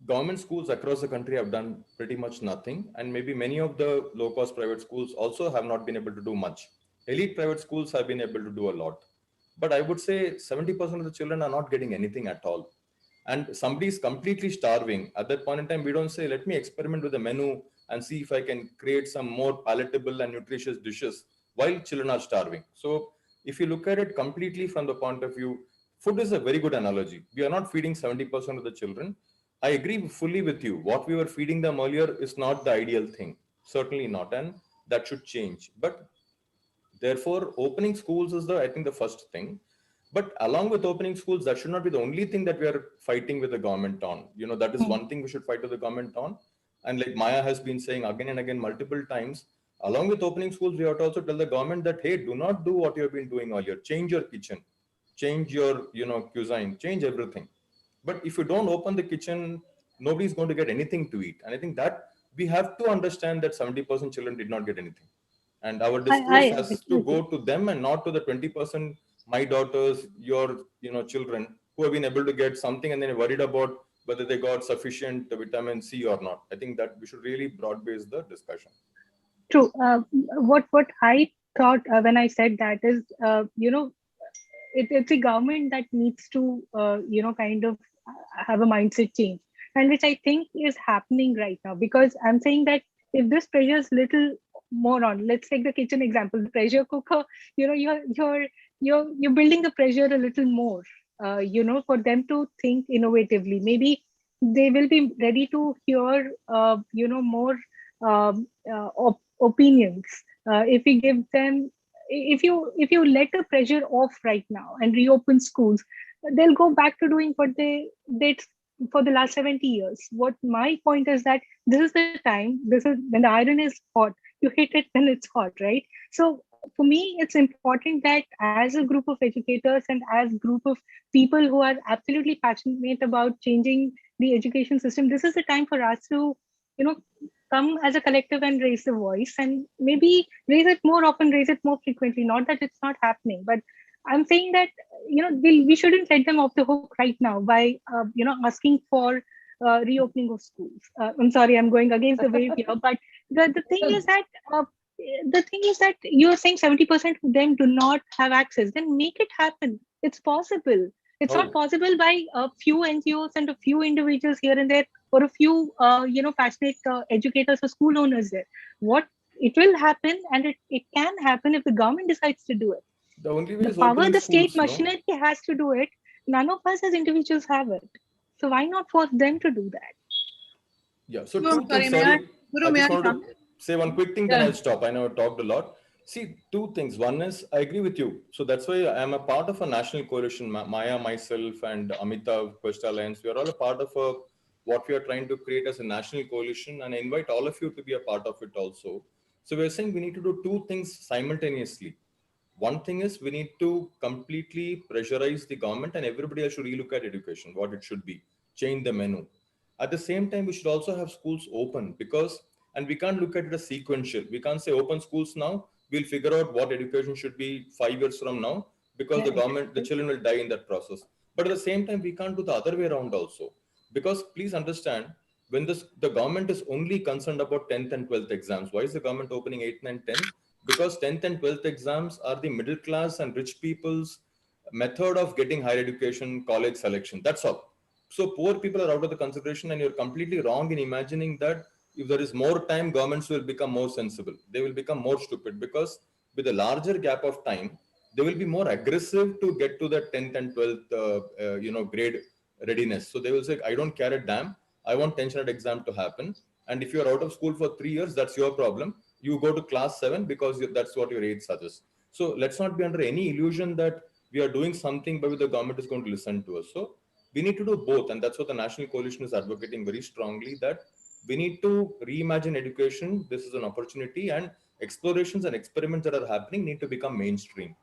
S3: government schools across the country have done pretty much nothing, and maybe many of the low-cost private schools also have not been able to do much. Elite private schools have been able to do a lot, but I would say 70% of the children are not getting anything at all. And somebody is completely starving. At that point in time, we don't say, let me experiment with the menu and see if I can create some more palatable and nutritious dishes while children are starving. So if you look at it completely from the point of view, food is a very good analogy. We are not feeding 70% of the children. I agree fully with you. What we were feeding them earlier is not the ideal thing. Certainly not. And that should change. But therefore, opening schools is I think the first thing. But along with opening schools, that should not be the only thing that we are fighting with the government on. That is one thing we should fight with the government on. And like Maya has been saying again and again multiple times, along with opening schools, we have to also tell the government that, hey, do not do what you have been doing earlier. Change your kitchen, change your, cuisine, change everything. But if you don't open the kitchen, nobody's going to get anything to eat. And I think that we have to understand that 70% children did not get anything. And our discourse has to go to them and not to the 20%, my daughters, your children who have been able to get something and then worried about whether they got sufficient vitamin C or not. I think that we should really broad base the discussion.
S10: True. What I thought when I said that is, it's a government that needs to, kind of have a mindset change, and which I think is happening right now. Because I'm saying that if this pressure is little more on, let's take the kitchen example, the pressure cooker, you're building the pressure a little more, for them to think innovatively. Maybe they will be ready to hear, more opinions if we give them, if you let the pressure off right now and reopen schools, they'll go back to doing what they did for the last 70 years. What my point is that this is the time, this is when the iron is hot, you hit it when it's hot, right? So for me, it's important that as a group of educators and as a group of people who are absolutely passionate about changing the education system, this is the time for us to, come as a collective and raise the voice, and maybe raise it more often, raise it more frequently. Not that it's not happening, but I'm saying that we shouldn't let them off the hook right now by asking for reopening of schools. I'm sorry, I'm going against the wave here, but the thing is that you're saying 70% of them do not have access. Then make it happen. It's possible. It's not possible by a few NGOs and a few individuals here and there, or a few passionate educators or school owners there. What it will happen, and it can happen if the government decides to do it.
S3: The only way
S10: The
S3: is
S10: power the
S3: schools,
S10: state machinery has to do it. None of us as individuals have it. So why not force them to do that?
S3: Yeah. So two things. Sorry, I just want to say one quick thing, then I'll stop. I know I talked a lot. See, two things. One is I agree with you. So that's why I'm a part of a national coalition. Maya, myself, and Amitav, Quest Alliance, we are all a part of what we are trying to create as a national coalition. And I invite all of you to be a part of it also. So we're saying we need to do two things simultaneously. One thing is we need to completely pressurize the government, and everybody else should relook at education, what it should be, change the menu. At the same time, we should also have schools open, and we can't look at it as sequential. We can't say open schools now, we'll figure out what education should be 5 years from now, because the children will die in that process. But at the same time, we can't do the other way around also. Because please understand, when the government is only concerned about 10th and 12th exams, why is the government opening 8th and 10th? Because 10th and 12th exams are the middle class and rich people's method of getting higher education, college selection. That's all. So poor people are out of the consideration, and you're completely wrong in imagining that if there is more time, governments will become more sensible. They will become more stupid, because with a larger gap of time, they will be more aggressive to get to the 10th and 12th, grade readiness. So they will say, I don't care a damn. I want tension at exam to happen. And if you're out of school for 3 years, that's your problem. You go to class 7 because that's what your age suggests. So let's not be under any illusion that we are doing something, but the government is going to listen to us. So we need to do both. And that's what the National Coalition is advocating very strongly, that we need to reimagine education. This is an opportunity, and explorations and experiments that are happening need to become mainstream.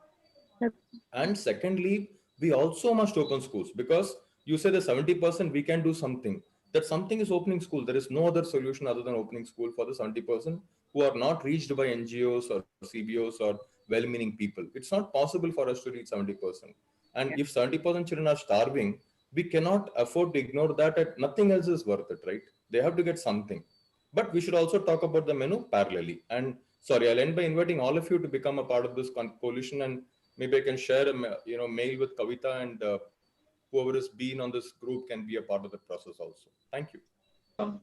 S3: And secondly, we also must open schools, because you say the 70% we can do something. That something is opening school. There is no other solution other than opening school for the 70% who are not reached by NGOs or CBOs or well-meaning people. It's not possible for us to reach 70%. And if 70% children are starving, we cannot afford to ignore that. And nothing else is worth it, right? They have to get something. But we should also talk about the menu parallelly. And sorry, I'll end by inviting all of you to become a part of this coalition, and maybe I can share a mail with Kavita, and whoever has been on this group can be a part of the process also. Thank you.
S5: Oh,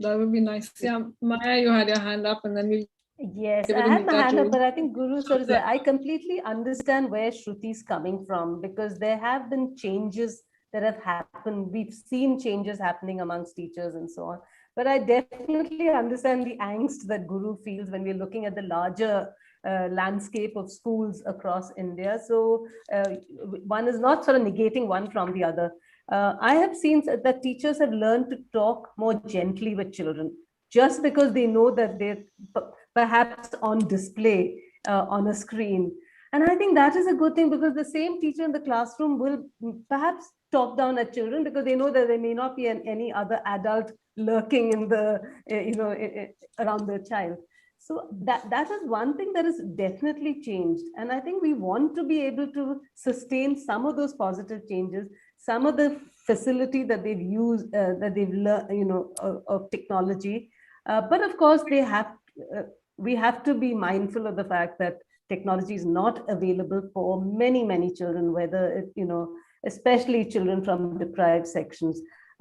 S5: that would be nice. Yeah, Maya, you had your hand up, and then we.
S2: Yes, I had my hand up, but I think Guru sir, I completely understand where Shruti is coming from, because there have been changes that have happened. We've seen changes happening amongst teachers and so on. But I definitely understand the angst that Guru feels when we're looking at the larger landscape of schools across India. So one is not sort of negating one from the other. I have seen that teachers have learned to talk more gently with children, just because they know that they're perhaps on display on a screen. And I think that is a good thing, because the same teacher in the classroom will perhaps talk down at children because they know that there may not be any other adult lurking in the, around the child. So that is one thing that has definitely changed. And I think we want to be able to sustain some of those positive changes, some of the facility that they've used, that they've learned, of technology. But of course, we have to be mindful of the fact that technology is not available for many, many children, whether, especially children from deprived sections.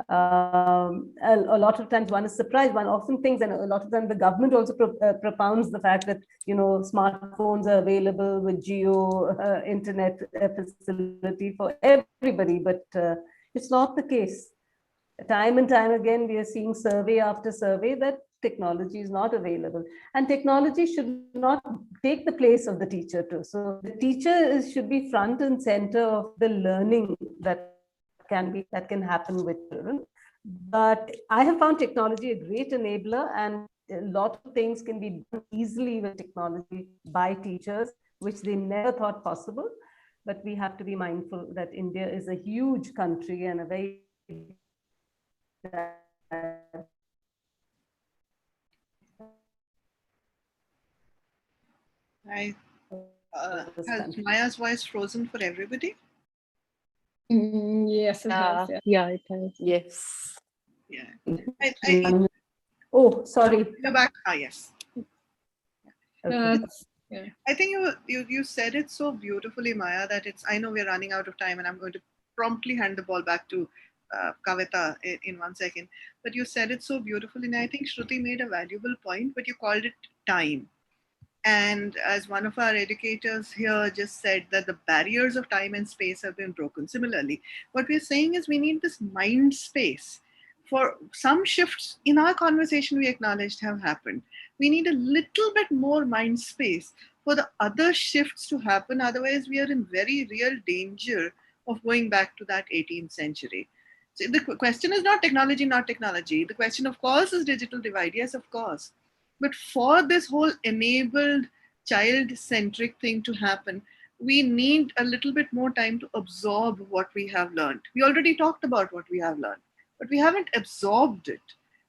S2: A lot of times one is surprised, one often thinks, and a lot of times the government also propounds the fact that, smartphones are available with geo internet facility for everybody, but it's not the case. Time and time again, we are seeing survey after survey that technology is not available, and technology should not take the place of the teacher too. So the teacher should be front and center of the learning that can happen with children. But I have found technology a great enabler, and a lot of things can be done easily with technology by teachers, which they never thought possible. But we have to be mindful that India is a huge country and a very
S1: has Maya's voice frozen for everybody?
S5: Yes, it has.
S10: Yeah, it has.
S7: Yes.
S1: Yeah.
S2: Oh, sorry.
S1: You're back. Yes.
S2: Okay.
S5: Yeah.
S1: I think you said it so beautifully, Maya, that I know we're running out of time, and I'm going to promptly hand the ball back to Kavita in 1 second. But you said it so beautifully, and I think Shruti made a valuable point, but you called it time. And as one of our educators here just said, that the barriers of time and space have been broken. Similarly, what we're saying is we need this mind space. For some shifts in our conversation we acknowledged have happened. We need a little bit more mind space for the other shifts to happen. Otherwise, we are in very real danger of going back to that 18th century. So the question is not technology, not technology. The question, of course, is digital divide. Yes, of course. But for this whole enabled child-centric thing to happen, we need a little bit more time to absorb what we have learned. We already talked about what we have learned, but we haven't absorbed it.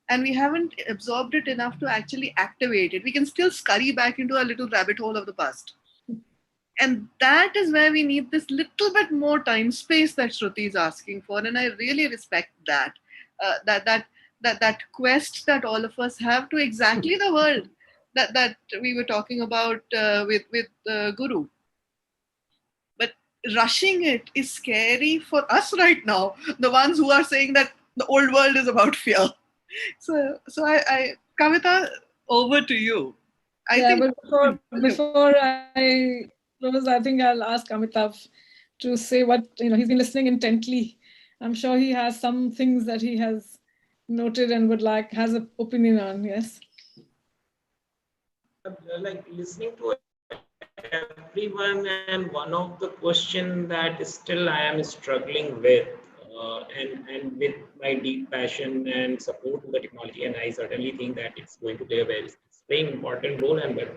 S1: And we haven't absorbed it enough to actually activate it. We can still scurry back into a little rabbit hole of the past. And that is where we need this little bit more time space that Shruti is asking for. And I really respect that. That quest that all of us have to exactly the world that we were talking about with Guru. But rushing it is scary for us right now, the ones who are saying that the old world is about fear. So I Kavita, over to you. I
S5: Yeah,
S1: think
S5: but before I close, I think I'll ask Amitav to say what, he's been listening intently. I'm sure he has some things that he has noted and has an opinion on. Yes.
S4: Like listening to everyone, and one of the question that still I am struggling with, and with my deep passion and support to the technology, and I certainly think that it's going to play it's playing important role, and but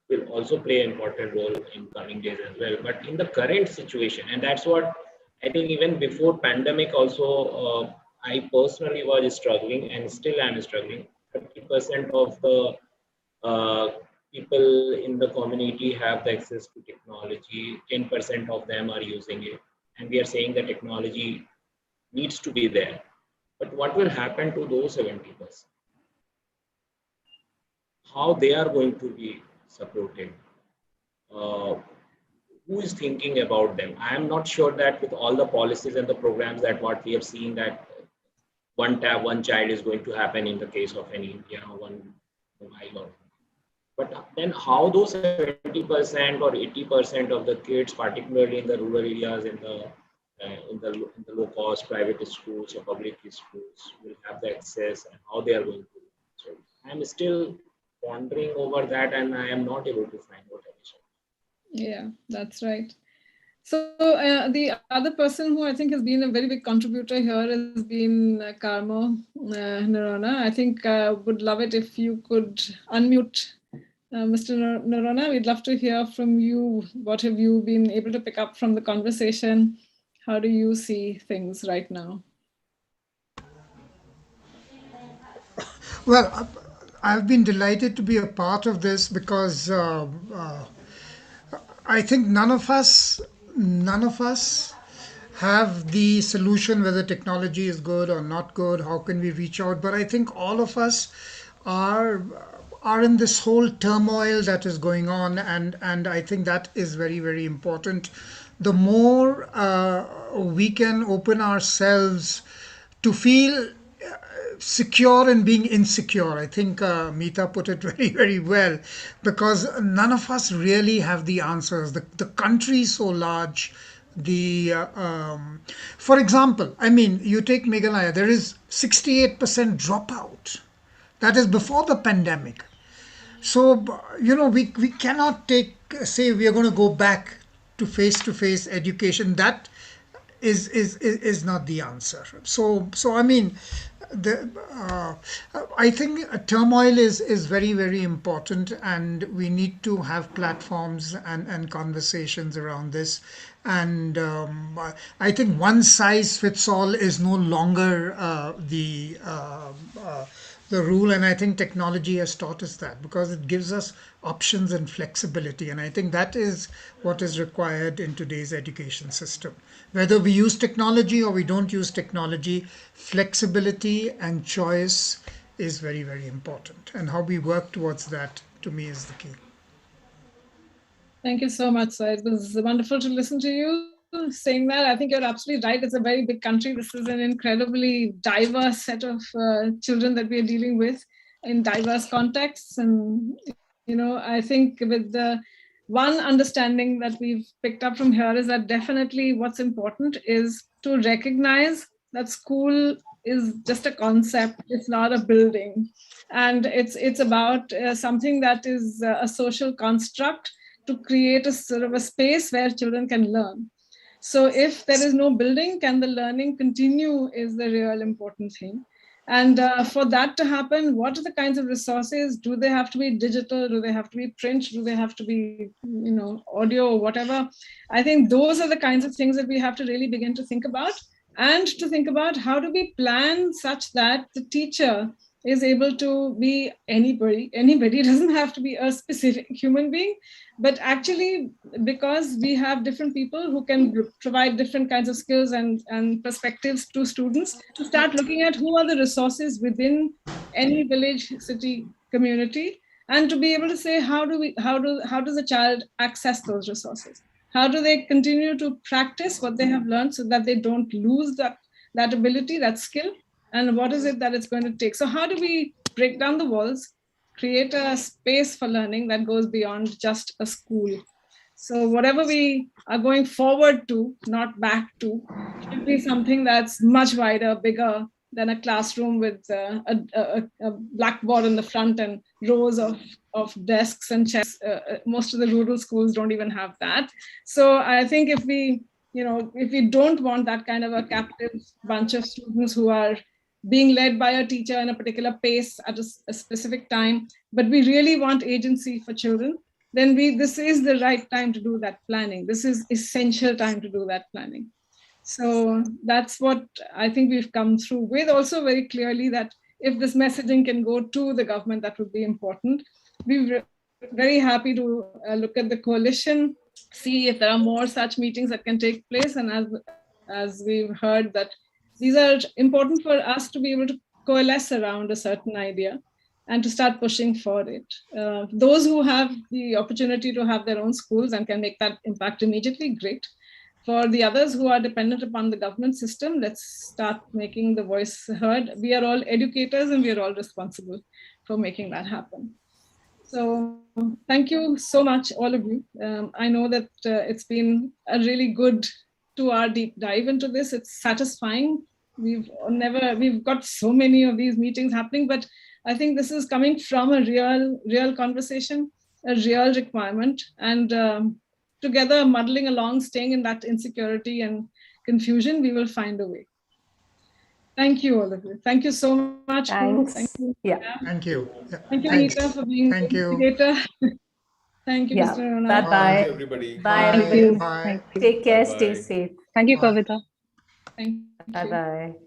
S4: it will also play an important role in coming days as well. But in the current situation, and that's what I think even before pandemic also, I personally was struggling and still am struggling. 30% of the uh, people in the community have the access to technology, 10% of them are using it, and we are saying that technology needs to be there. But what will happen to those 70%? How they are going to be supported? Uh, who is thinking about them? I am not sure that with all the policies and the programs that what we have seen, that one child is going to happen in the case of any India, one mobile or. But then how those 70% or 80% of the kids, particularly in the rural areas, in the low cost private schools or public schools, will have the access, and how they are going to. So I'm still pondering over that, and I am not able to find what I should.
S5: Yeah, that's right. So the other person who I think has been a very big contributor here has been Karmo Narona. I think would love it if you could unmute Mr. Narona. We'd love to hear from you. What have you been able to pick up from the conversation? How do you see things right now?
S11: Well, I've been delighted to be a part of this because I think none of us have the solution whether technology is good or not good. How can we reach out? But I think all of us are are in this whole turmoil that is going on, and I think that is very, very important. The more we can open ourselves to feel secure in being insecure. I think Meeta put it very, very well, because none of us really have the answers. The country is so large. For example, I mean, you take Meghalaya, there is 68% dropout. That is before the pandemic. So, we cannot say we are going to go back to face education. That is not the answer. So I mean, the I think turmoil is very, very important, and we need to have platforms and conversations around this. And I think one size fits all is no longer the rule, and I think technology has taught us that, because it gives us options and flexibility, and I think that is what is required in today's education system. Whether we use technology or we don't use technology, flexibility and choice is very, very important, and how we work towards that, to me, is the key.
S5: Thank you so much, sir. It was wonderful to listen to you saying that. I think you're absolutely right. It's a very big country. This is an incredibly diverse set of children that we are dealing with in diverse contexts. And, I think with the one understanding that we've picked up from here is that definitely what's important is to recognize that school is just a concept. It's not a building. And it's about something that is a social construct to create a sort of a space where children can learn. So if there is no building, can the learning continue is the real important thing. And for that to happen, what are the kinds of resources? Do they have to be digital? Do they have to be print? Do they have to be, audio or whatever? I think those are the kinds of things that we have to really begin to think about, and to think about how do we plan such that the teacher is able to be anybody. Anybody doesn't have to be a specific human being, but actually, because we have different people who can provide different kinds of skills and perspectives to students, to start looking at who are the resources within any village, city, community, and to be able to say how does a child access those resources? How do they continue to practice what they have learned so that they don't lose that ability, that skill? And what is it that it's going to take? So how do we break down the walls, create a space for learning that goes beyond just a school. So whatever we are going forward to, not back to, should be something that's much wider, bigger than a classroom with a blackboard in the front and rows of desks and chairs. Most of the rural schools don't even have that. So I think if we don't want that kind of a captive bunch of students who are being led by a teacher in a particular pace at a specific time, but we really want agency for children, then this is the right time to do that planning. This is essential time to do that planning. So that's what I think we've come through with. Also very clearly that if this messaging can go to the government, that would be important. We're very happy to look at the coalition, see if there are more such meetings that can take place. And as we've heard, that these are important for us to be able to coalesce around a certain idea and to start pushing for it. Those who have the opportunity to have their own schools and can make that impact immediately, great. For the others who are dependent upon the government system, let's start making the voice heard. We are all educators and we are all responsible for making that happen. So thank you so much, all of you. I know that it's been a really good 2-hour deep dive into this. It's satisfying. We've got so many of these meetings happening, but I think this is coming from a real conversation, a real requirement, and together muddling along, staying in that insecurity and confusion, we will find a way. Thank you, all of you. Thank you so much.
S2: Thanks.
S5: Thank you.
S2: Yeah.
S11: Thank you. Yeah.
S5: Thank you,
S11: Thanks.
S5: Anita, for being
S11: Thank
S5: the
S11: you.
S5: instigator. Thank you,
S2: Yeah.
S5: Mr. Rona.
S2: Bye-bye.
S3: Thank you, everybody.
S2: Bye,
S10: Thank
S2: everybody.
S10: you.
S11: Bye.
S10: Thank you.
S2: Take care.
S3: Bye-bye.
S2: Stay safe.
S10: Thank you,
S11: Bye.
S10: Kavita.
S5: Thank you.
S2: Bye-bye.